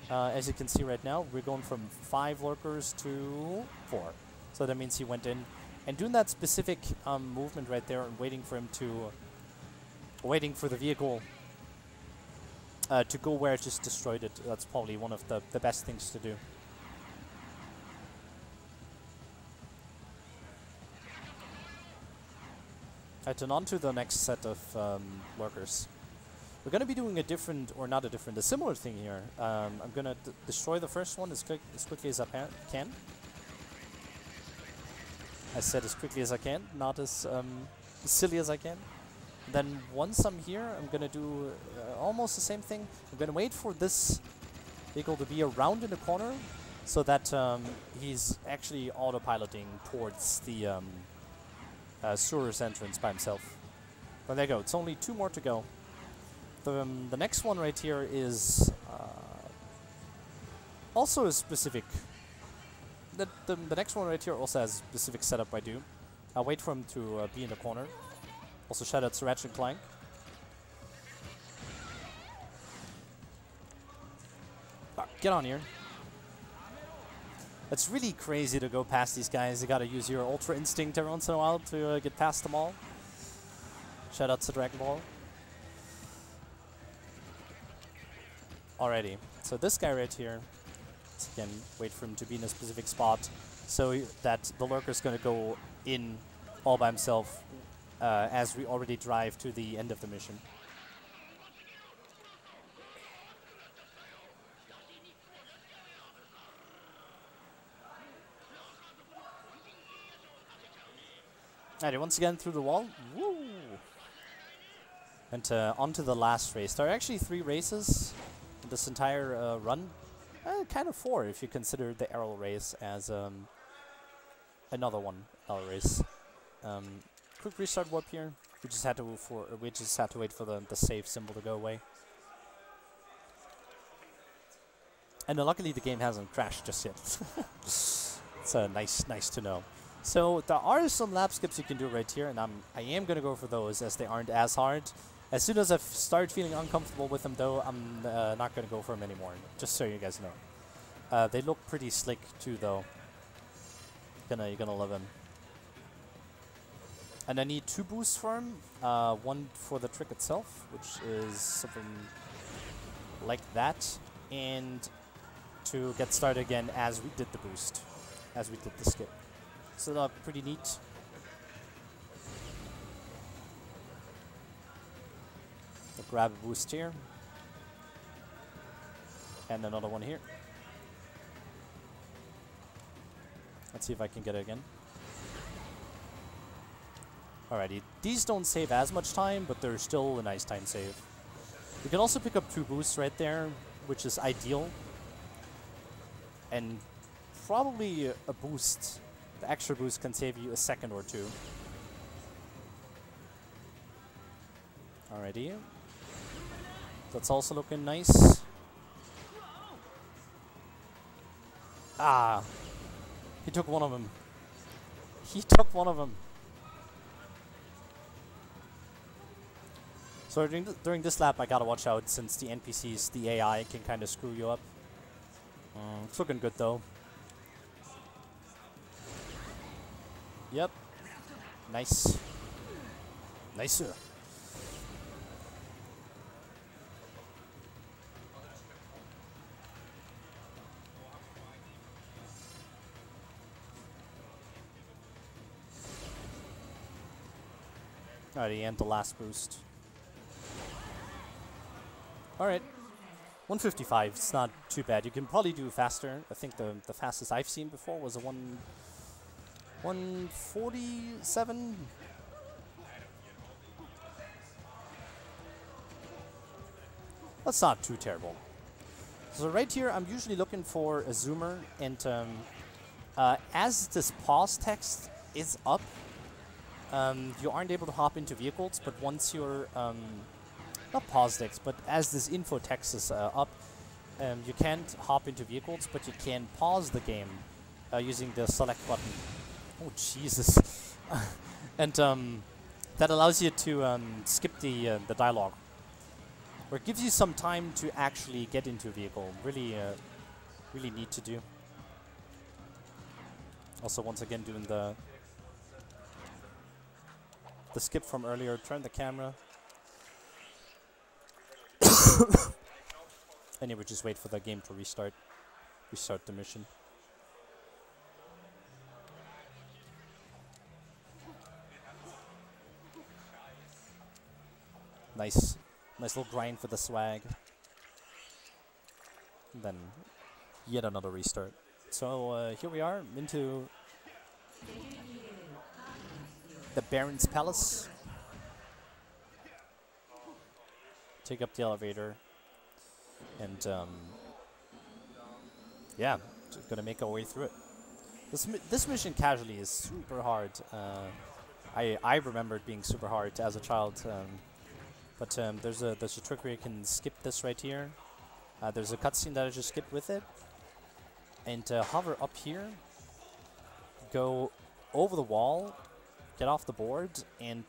As you can see right now, we're going from 5 lurkers to 4. So that means he went in. And doing that specific movement right there and waiting for the vehicle to go where I just destroyed it, that's probably one of the best things to do. Alright, and on to the next set of lurkers. We're going to be doing a similar thing here. I'm going to destroy the first one as quickly as I can. I said as quickly as I can, not as silly as I can. Then once I'm here, I'm gonna do almost the same thing. I'm gonna wait for this vehicle to be around in the corner so that he's actually autopiloting towards the sewer's entrance by himself. But there you go, it's only 2 more to go. The next one right here is also a specific... The next one right here also has a specific setup I do. I'll wait for him to be in the corner. Also shout out to Ratchet & Clank. Get on here. It's really crazy to go past these guys. You gotta use your Ultra Instinct every once in a while to get past them all. Shout out to Dragon Ball. Alrighty, so this guy right here, let's again wait for him to be in a specific spot so that the lurker's gonna go in all by himself as we already drive to the end of the mission. Alrighty, once again through the wall. Woo! And on to the last race. There are actually 3 races in this entire run. Kind of 4 if you consider the arrow race as another race. Quick restart warp here. We just had to wait for the save symbol to go away. And luckily the game hasn't crashed just yet. It's nice to know. So there are some lap skips you can do right here, and I am gonna go for those as they aren't as hard. As soon as I start feeling uncomfortable with them, though, I'm not gonna go for them anymore. Just so you guys know. They look pretty slick too, though. You're gonna love them. And I need 2 boosts for him. 1 for the trick itself, which is something like that, and to get started again as we did the boost, as we did the skip. So that's pretty neat. I'll grab a boost here. And another one here. Let's see if I can get it again. Alrighty, these don't save as much time, but they're still a nice time save. You can also pick up 2 boosts right there, which is ideal. And probably a boost. The extra boost can save you a second or 2. Alrighty. That's also looking nice. Ah! He took one of them. He took one of them. So during this lap I gotta watch out since the NPCs, the AI, can kind of screw you up. It's looking good though. Yep. Nice. Nicer. Alrighty, and the last boost. Alright. 155, it's not too bad. You can probably do faster. I think the fastest I've seen before was a 147. That's not too terrible. So right here, I'm usually looking for a zoomer, and as this pause text is up, you aren't able to hop into vehicles, but once you're not pause text, but as this info text is up, you can't hop into vehicles, but you can pause the game using the select button. Oh Jesus! And that allows you to skip the dialogue, or it gives you some time to actually get into a vehicle. Really, really neat to do. Also, once again, doing the skip from earlier. Turn the camera. And we just wait for the game to restart the mission. Nice little grind for the swag. And then yet another restart. So here we are into the Baron's Palace. Take up the elevator. And, yeah, just gonna make our way through it. This mission casually is super hard. I remember it being super hard as a child. But there's a trick where you can skip this right here. There's a cutscene that I just skipped with it. And hover up here. Go over the wall. Get off the board. And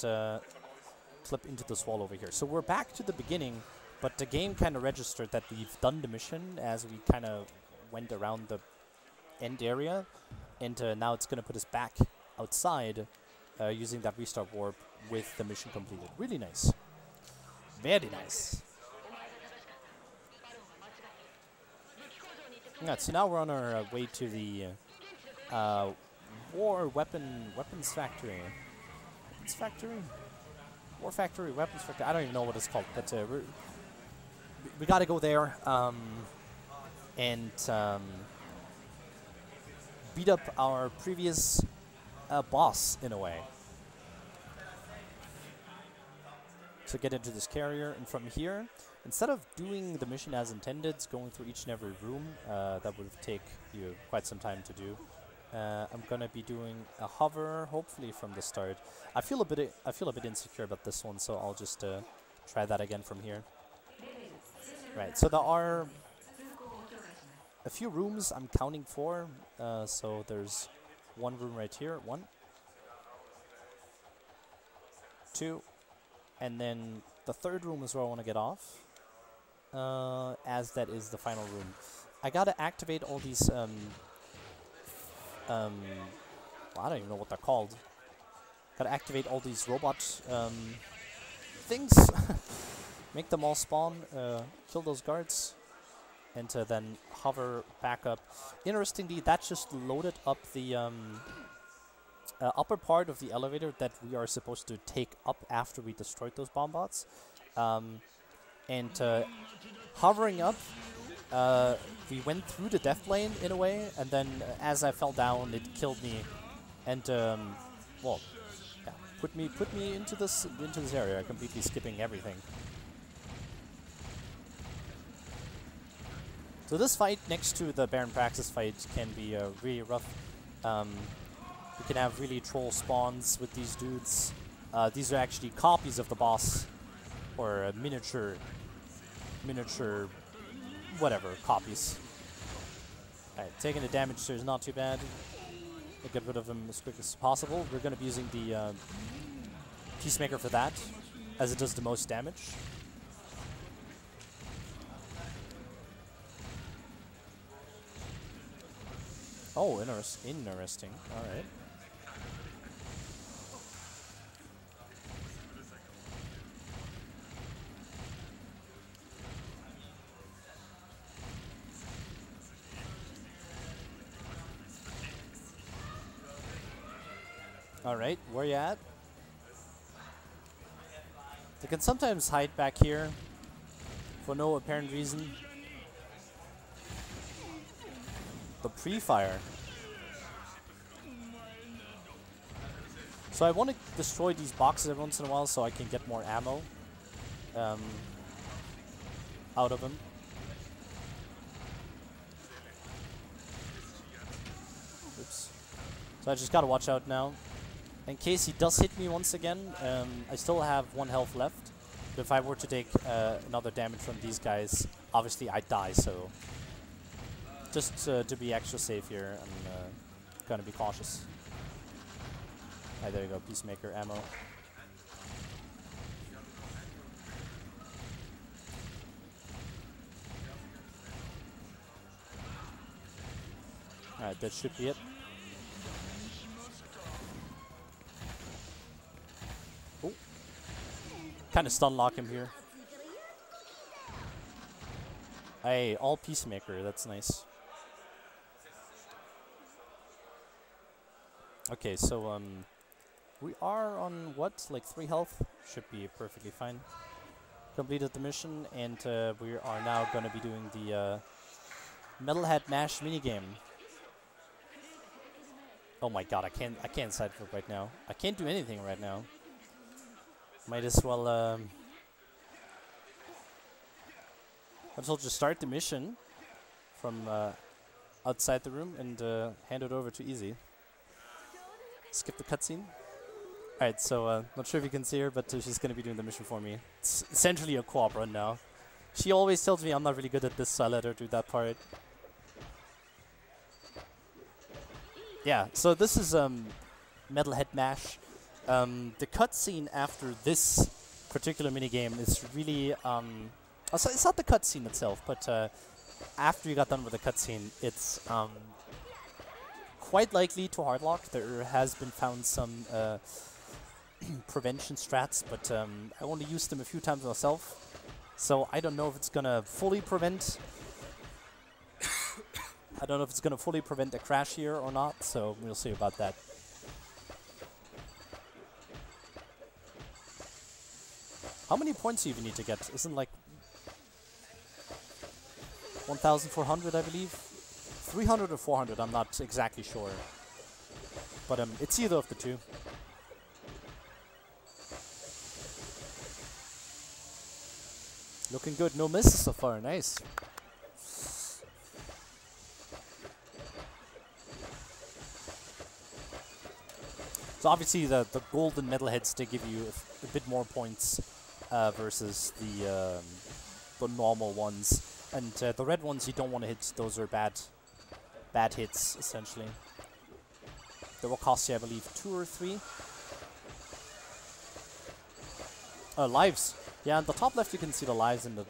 flip into this wall over here. So we're back to the beginning. But the game kind of registered that we've done the mission as we kind of went around the end area. And now it's going to put us back outside using that restart warp with the mission completed. Really nice. Very nice. Yeah, so now we're on our way to the weapons factory. Weapons factory? War factory, weapons factory. I don't even know what it's called, but we gotta go there and beat up our previous boss in a way. So get into this carrier, and from here, instead of doing the mission as intended, going through each and every room, that would take you quite some time to do. I'm gonna be doing a hover, hopefully from the start. I feel a bit insecure about this one, so I'll just try that again from here. Right. So there are a few rooms I'm counting for. So there's one room right here. 1, 2. And then the third room is where I want to get off, as that is the final room. I gotta activate all these, well, I don't even know what they're called. Gotta activate all these robot things, make them all spawn, kill those guards, and then hover back up. Interestingly, that just loaded up the upper part of the elevator that we are supposed to take up after we destroyed those bomb bots. And hovering up, we went through the death lane in a way, and then as I fell down, it killed me, and well, yeah, put me into this area, completely skipping everything. So this fight next to the Baron Praxis fight can be really rough. You can have really troll spawns with these dudes. These are actually copies of the boss, or miniature, whatever, copies. Alright, taking the damage there is not too bad. We'll get rid of them as quick as possible. We're going to be using the Peacemaker for that, as it does the most damage. Oh, interesting. Alright. Alright, where you at? They can sometimes hide back here for no apparent reason. The pre-fire. So I want to destroy these boxes every once in a while so I can get more ammo out of them. Oops. So I just gotta watch out now. In case he does hit me once again, I still have 1 health left. But if I were to take another damage from these guys, obviously I'd die, so just to be extra safe here, I'm gonna be cautious. Alright, there you go, Peacemaker ammo. Alright, that should be it. Oh. Kinda stun lock him here. Hey, all Peacemaker, that's nice. Okay, so we are on what, like 3 health? Should be perfectly fine. Completed the mission, and we are now going to be doing the Metalhead Mash minigame. Oh my god, I can't side flip right now. I can't do anything right now. Might as well just start the mission from outside the room and hand it over to Easy. Skip the cutscene. Alright, so not sure if you can see her, but she's gonna be doing the mission for me. It's essentially a co-op run now. She always tells me I'm not really good at this, so I let her do that part. Yeah, so this is Metalhead Mash. The cutscene after this particular minigame is really... it's not the cutscene itself, but after you got done with the cutscene, it's quite likely to hardlock. There has been found some prevention strats, but I only used them a few times myself. So I don't know if it's gonna fully prevent... I don't know if it's gonna fully prevent a crash here or not, so we'll see about that. How many points do you even need to get? Isn't like 1,400, I believe? 300 or 400, I'm not exactly sure. But it's either of the two. Looking good, no misses so far, nice. So obviously the golden Metalheads, they give you a bit more points versus the normal ones. And the red ones you don't want to hit, those are bad hits, essentially. They will cost you, I believe, 2 or 3. Lives. Yeah, in the top left you can see the lives, and the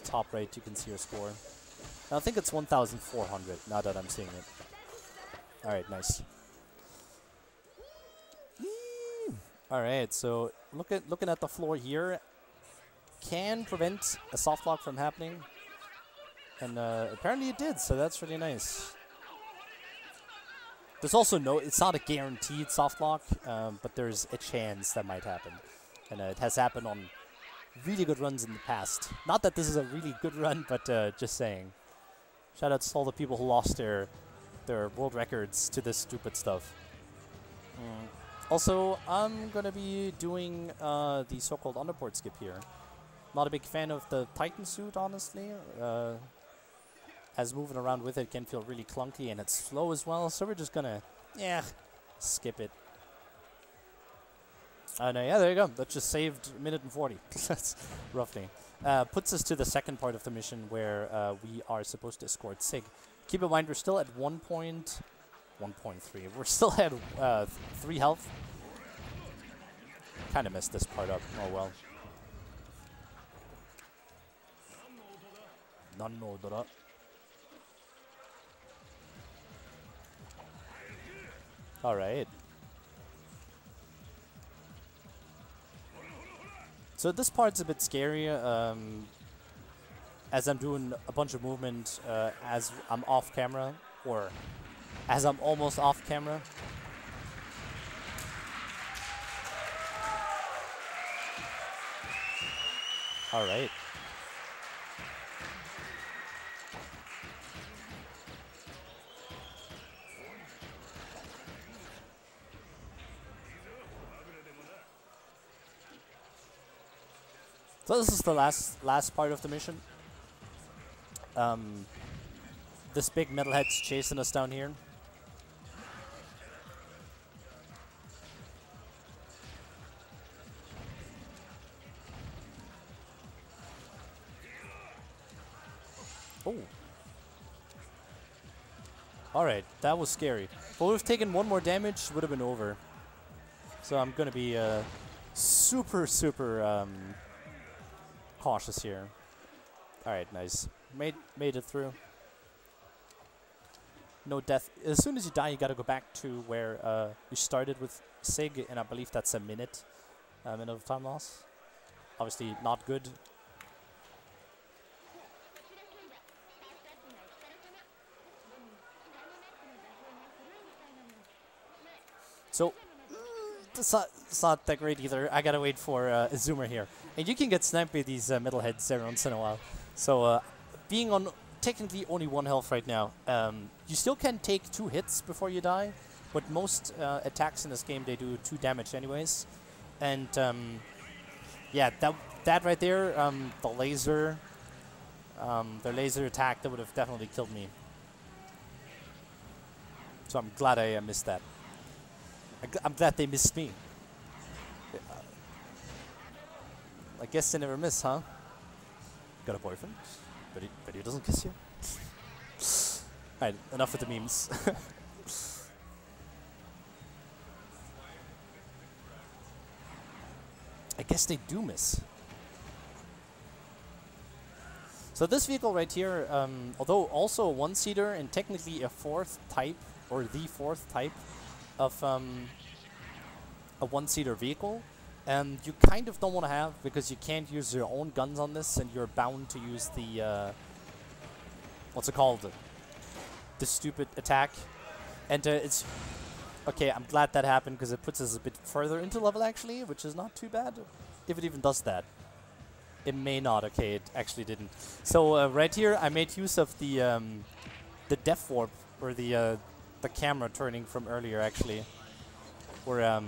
top right you can see your score. And I think it's 1,400, now that I'm seeing it. Alright, nice. Alright, so looking at the floor here, can prevent a soft lock from happening. And apparently it did, so that's really nice. There's also it's not a guaranteed soft lock, but there's a chance that might happen. And it has happened on really good runs in the past. Not that this is a really good run, but just saying. Shout out to all the people who lost their world records to this stupid stuff. Also, I'm gonna be doing the so-called underport skip here. Not a big fan of the Titan suit, honestly. As moving around with it can feel really clunky, and it's slow as well, so we're just gonna, skip it. And yeah, there you go. That just saved a minute and 40. That's roughly. Puts us to the second part of the mission where we are supposed to escort Sig. Keep in mind, we're still at 1.3. We're still at 3 health. Kind of messed this part up. Oh well. Alright. So this part's a bit scary, as I'm doing a bunch of movement as I'm off camera, or as I'm almost off camera. Alright. So this is the last part of the mission. This big Metalhead's chasing us down here. Oh. Alright, that was scary. But we've taken 1 more damage, would have been over. So I'm gonna be super cautious here. Alright, nice. Made it through. No death. As soon as you die, you gotta go back to where you started with Sig, and I believe that's a minute. Minute of time loss. Obviously not good. So, it's not that great either. I gotta wait for a zoomer here. And you can get sniped by these Metalheads every once in a while. So, being on technically only 1 health right now, you still can take 2 hits before you die. but most attacks in this game, they do 2 damage anyways. And yeah, that right there, the laser attack, that would have definitely killed me. So I'm glad I missed that. I'm glad they missed me. I guess they never miss, huh? Got a boyfriend? But he doesn't kiss you? Alright, enough with the memes. I guess they do miss. So this vehicle right here, although also a one-seater and technically a 4th type, or the 4th type of a one-seater vehicle, you kind of don't want to have, because you can't use your own guns on this, and you're bound to use the what's it called? The stupid attack. And it's okay. I'm glad that happened because it puts us a bit further into level actually, which is not too bad. If it even does that, it may not. Okay, it actually didn't. So right here, I made use of the depth warp, or the camera turning from earlier actually, where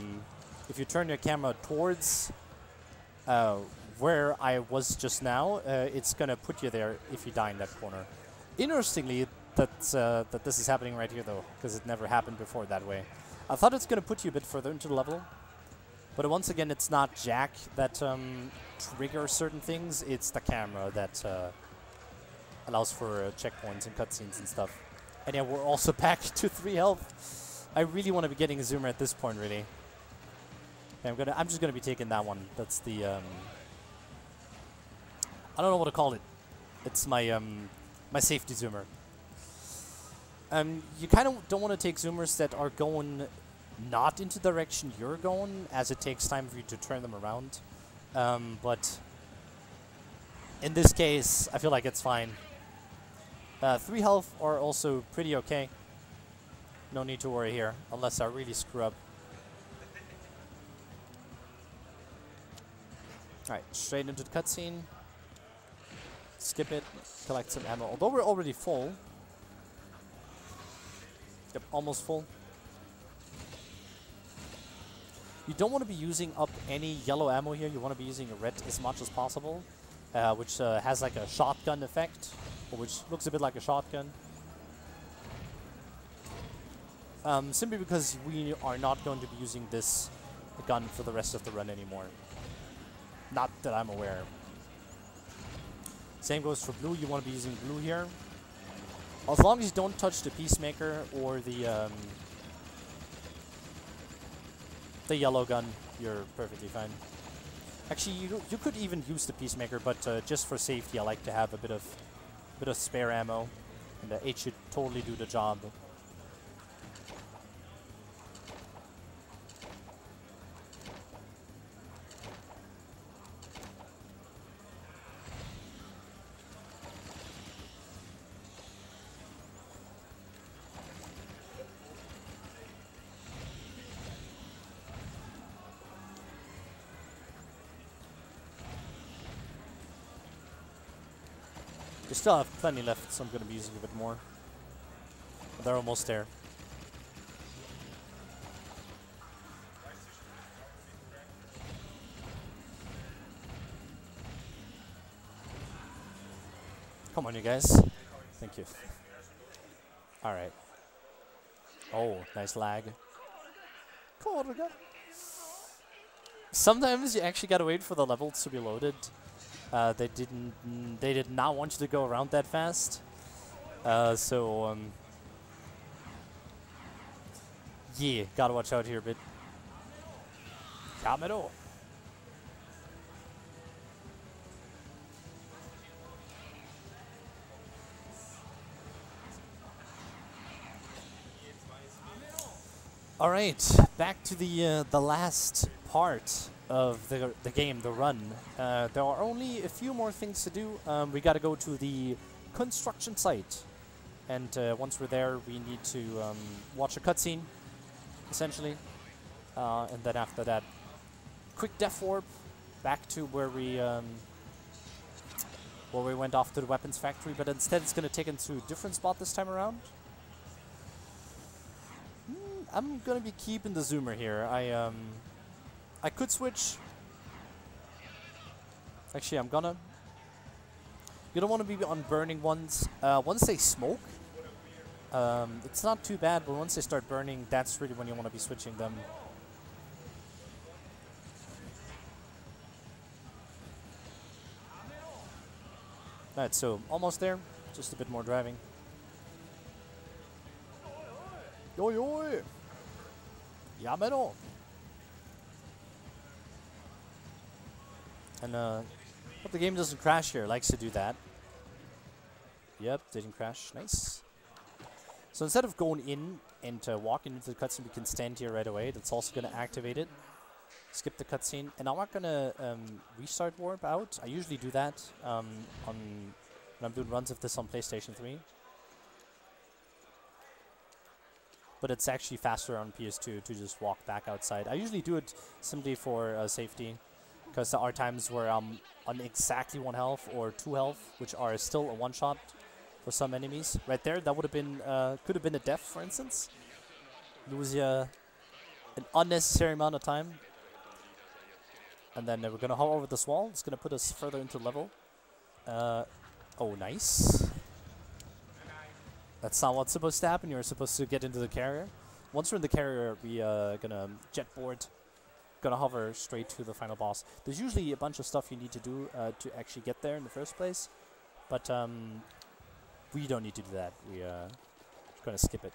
if you turn your camera towards where I was just now, it's gonna put you there if you die in that corner. Interestingly, that this is happening right here though, because it never happened before that way. I thought it's gonna put you a bit further into the level, but once again, it's not Jak that triggers certain things. It's the camera that allows for checkpoints and cutscenes and stuff. And yeah, we're also back to 3 health. I really want to be getting a zoomer at this point, really. Yeah, I'm just gonna be taking that one. That's the I don't know what to call it. It's my my safety zoomer. You kind of don't want to take zoomers that are going not into the direction you're going, as it takes time for you to turn them around. But in this case, I feel like it's fine. 3 health are also pretty okay. No need to worry here, unless I really screw up. Alright, straight into the cutscene. Skip it, collect some ammo. Although we're already full. Yep, almost full. You don't want to be using up any yellow ammo here. You want to be using red as much as possible, which has like a shotgun effect, or which looks a bit like a shotgun. Simply because we are not going to be using this gun for the rest of the run anymore. Not that I'm aware. Same goes for blue. You want to be using blue here. As long as you don't touch the Peacemaker or the yellow gun, you're perfectly fine. Actually, you could even use the Peacemaker, but just for safety, I like to have a bit of spare ammo, and the 8 should totally do the job. We still have plenty left, so I'm going to be using a bit more. But they're almost there. Come on, you guys. Thank you. Alright. Oh, nice lag. Sometimes you actually gotta wait for the levels to be loaded. They did not want you to go around that fast. Yeah, gotta watch out here a bit. Camero. All right, back to the last part of the game, the run. There are only a few more things to do. We got to go to the construction site, and once we're there, we need to watch a cutscene, essentially, and then after that, quick death warp back to where we went off to the weapons factory. But instead, it's going to take us to a different spot this time around. I'm gonna be keeping the zoomer here. I could switch. Actually, I'm gonna. You don't want to be on burning ones. Once they smoke, it's not too bad, but once they start burning, that's really when you want to be switching them. Alright, so almost there. Just a bit more driving. Yo yo! Yameno! And hope the game doesn't crash here. It likes to do that. Yep, didn't crash. Nice. So instead of going in and walking into the cutscene, we can stand here right away. That's also going to activate it. Skip the cutscene. And I'm not going to restart warp out. I usually do that when I'm doing runs of this on PlayStation 3. But it's actually faster on PS2 to just walk back outside. I usually do it simply for safety. Because there are times where I'm on exactly 1 health or 2 health, which are still a one-shot for some enemies. Right there, that would have been, could have been a death, for instance. Lose an unnecessary amount of time. And then we're going to hover over this wall. It's going to put us further into level. Oh, nice. That's not what's supposed to happen. You're supposed to get into the carrier. Once we're in the carrier, we're going to jetboard. Gonna hover straight to the final boss. There's usually a bunch of stuff you need to do to actually get there in the first place, but we don't need to do that. We're gonna skip it.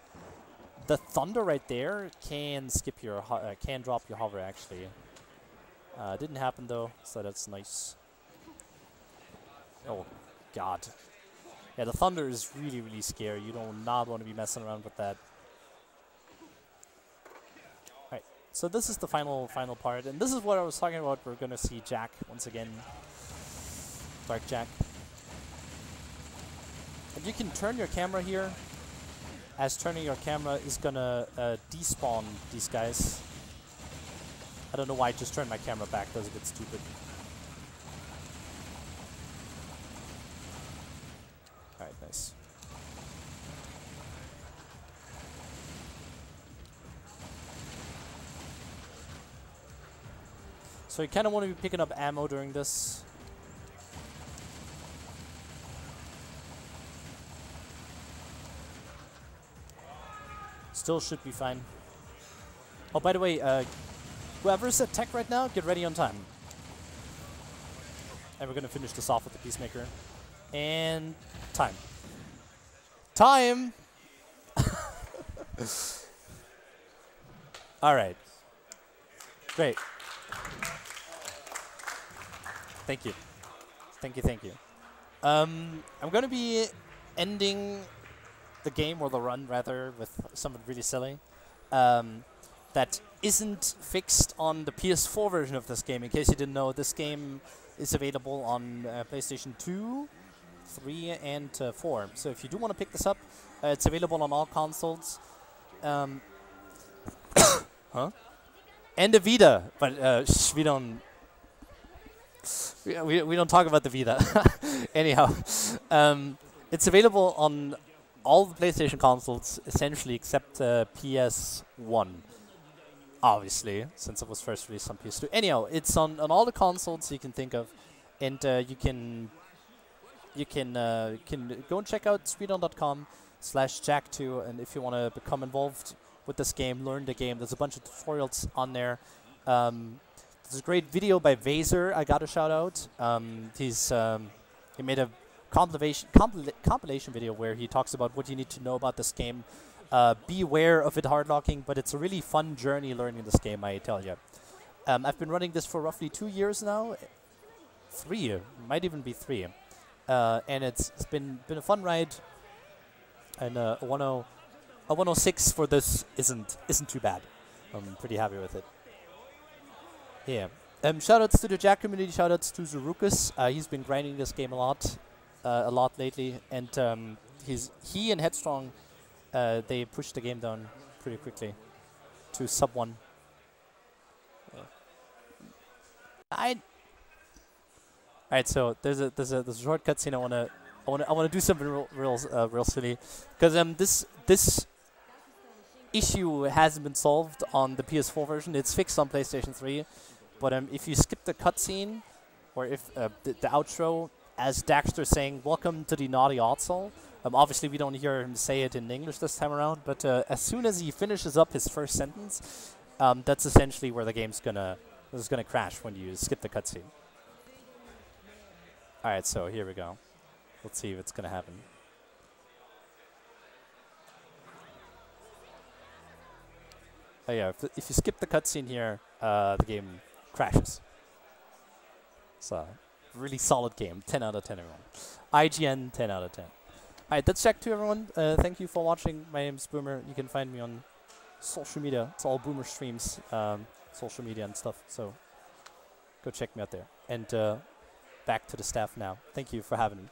The thunder right there can skip your can drop your hover actually. Didn't happen though, so that's nice. Oh god, yeah, the thunder is really scary. You do not want to be messing around with that. So this is the final part, and this is what I was talking about. We're gonna see Jak once again, Dark Jak. And you can turn your camera here, as turning your camera is gonna despawn these guys. I don't know why I just turned my camera back, that was a bit stupid. Alright, nice. So you kind of want to be picking up ammo during this. Still should be fine. Oh, by the way, whoever's at tech right now, get ready on time. And we're going to finish this off with the Peacemaker. And time. Time! Alright. Great. Thank you. Thank you. I'm going to be ending the game, or the run rather, with something really silly. That isn't fixed on the PS4 version of this game. In case you didn't know, this game is available on PlayStation 2, 3, and 4. So if you do want to pick this up, it's available on all consoles. Huh? And the Vita, but we don't... We don't talk about the Vita. Anyhow, it's available on all the PlayStation consoles, essentially, except PS1. Obviously, since it was first released on PS2. Anyhow, it's on all the consoles you can think of, and you can go and check out speedrun.com/Jak2, and if you want to become involved with this game, learn the game, there's a bunch of tutorials on there. There's a great video by Vaser I got to shout out. He made a compilation video where he talks about what you need to know about this game. Beware of it hardlocking, but it's a really fun journey learning this game, I tell you. I've been running this for roughly 2 years now. 3, might even be 3. And it's been a fun ride. And a 106 for this isn't too bad. I'm pretty happy with it. Yeah. Shoutouts to the Jak community. Shoutouts to Zerukas. He's been grinding this game a lot lately, and he and Headstrong, they pushed the game down pretty quickly to sub 1. Alright, so there's a short cutscene. I wanna do something real silly, because this issue hasn't been solved on the PS4 version. It's fixed on PlayStation 3. But if you skip the cutscene, or if the outro, as Daxter saying, "Welcome to the naughty oddsoul," obviously we don't hear him say it in English this time around, but as soon as he finishes up his first sentence, that's essentially where the game's gonna crash when you skip the cutscene. Alright, so here we go. Let's see if it's gonna happen. Oh yeah, if you skip the cutscene here, the game crashes. So, really solid game. 10 out of 10, everyone. IGN, 10 out of 10. Alright, that's Jak II, everyone. Thank you for watching. My name's Boomer. You can find me on social media. It's all BoomerStreams, social media and stuff. So, go check me out there. And back to the staff now. Thank you for having me.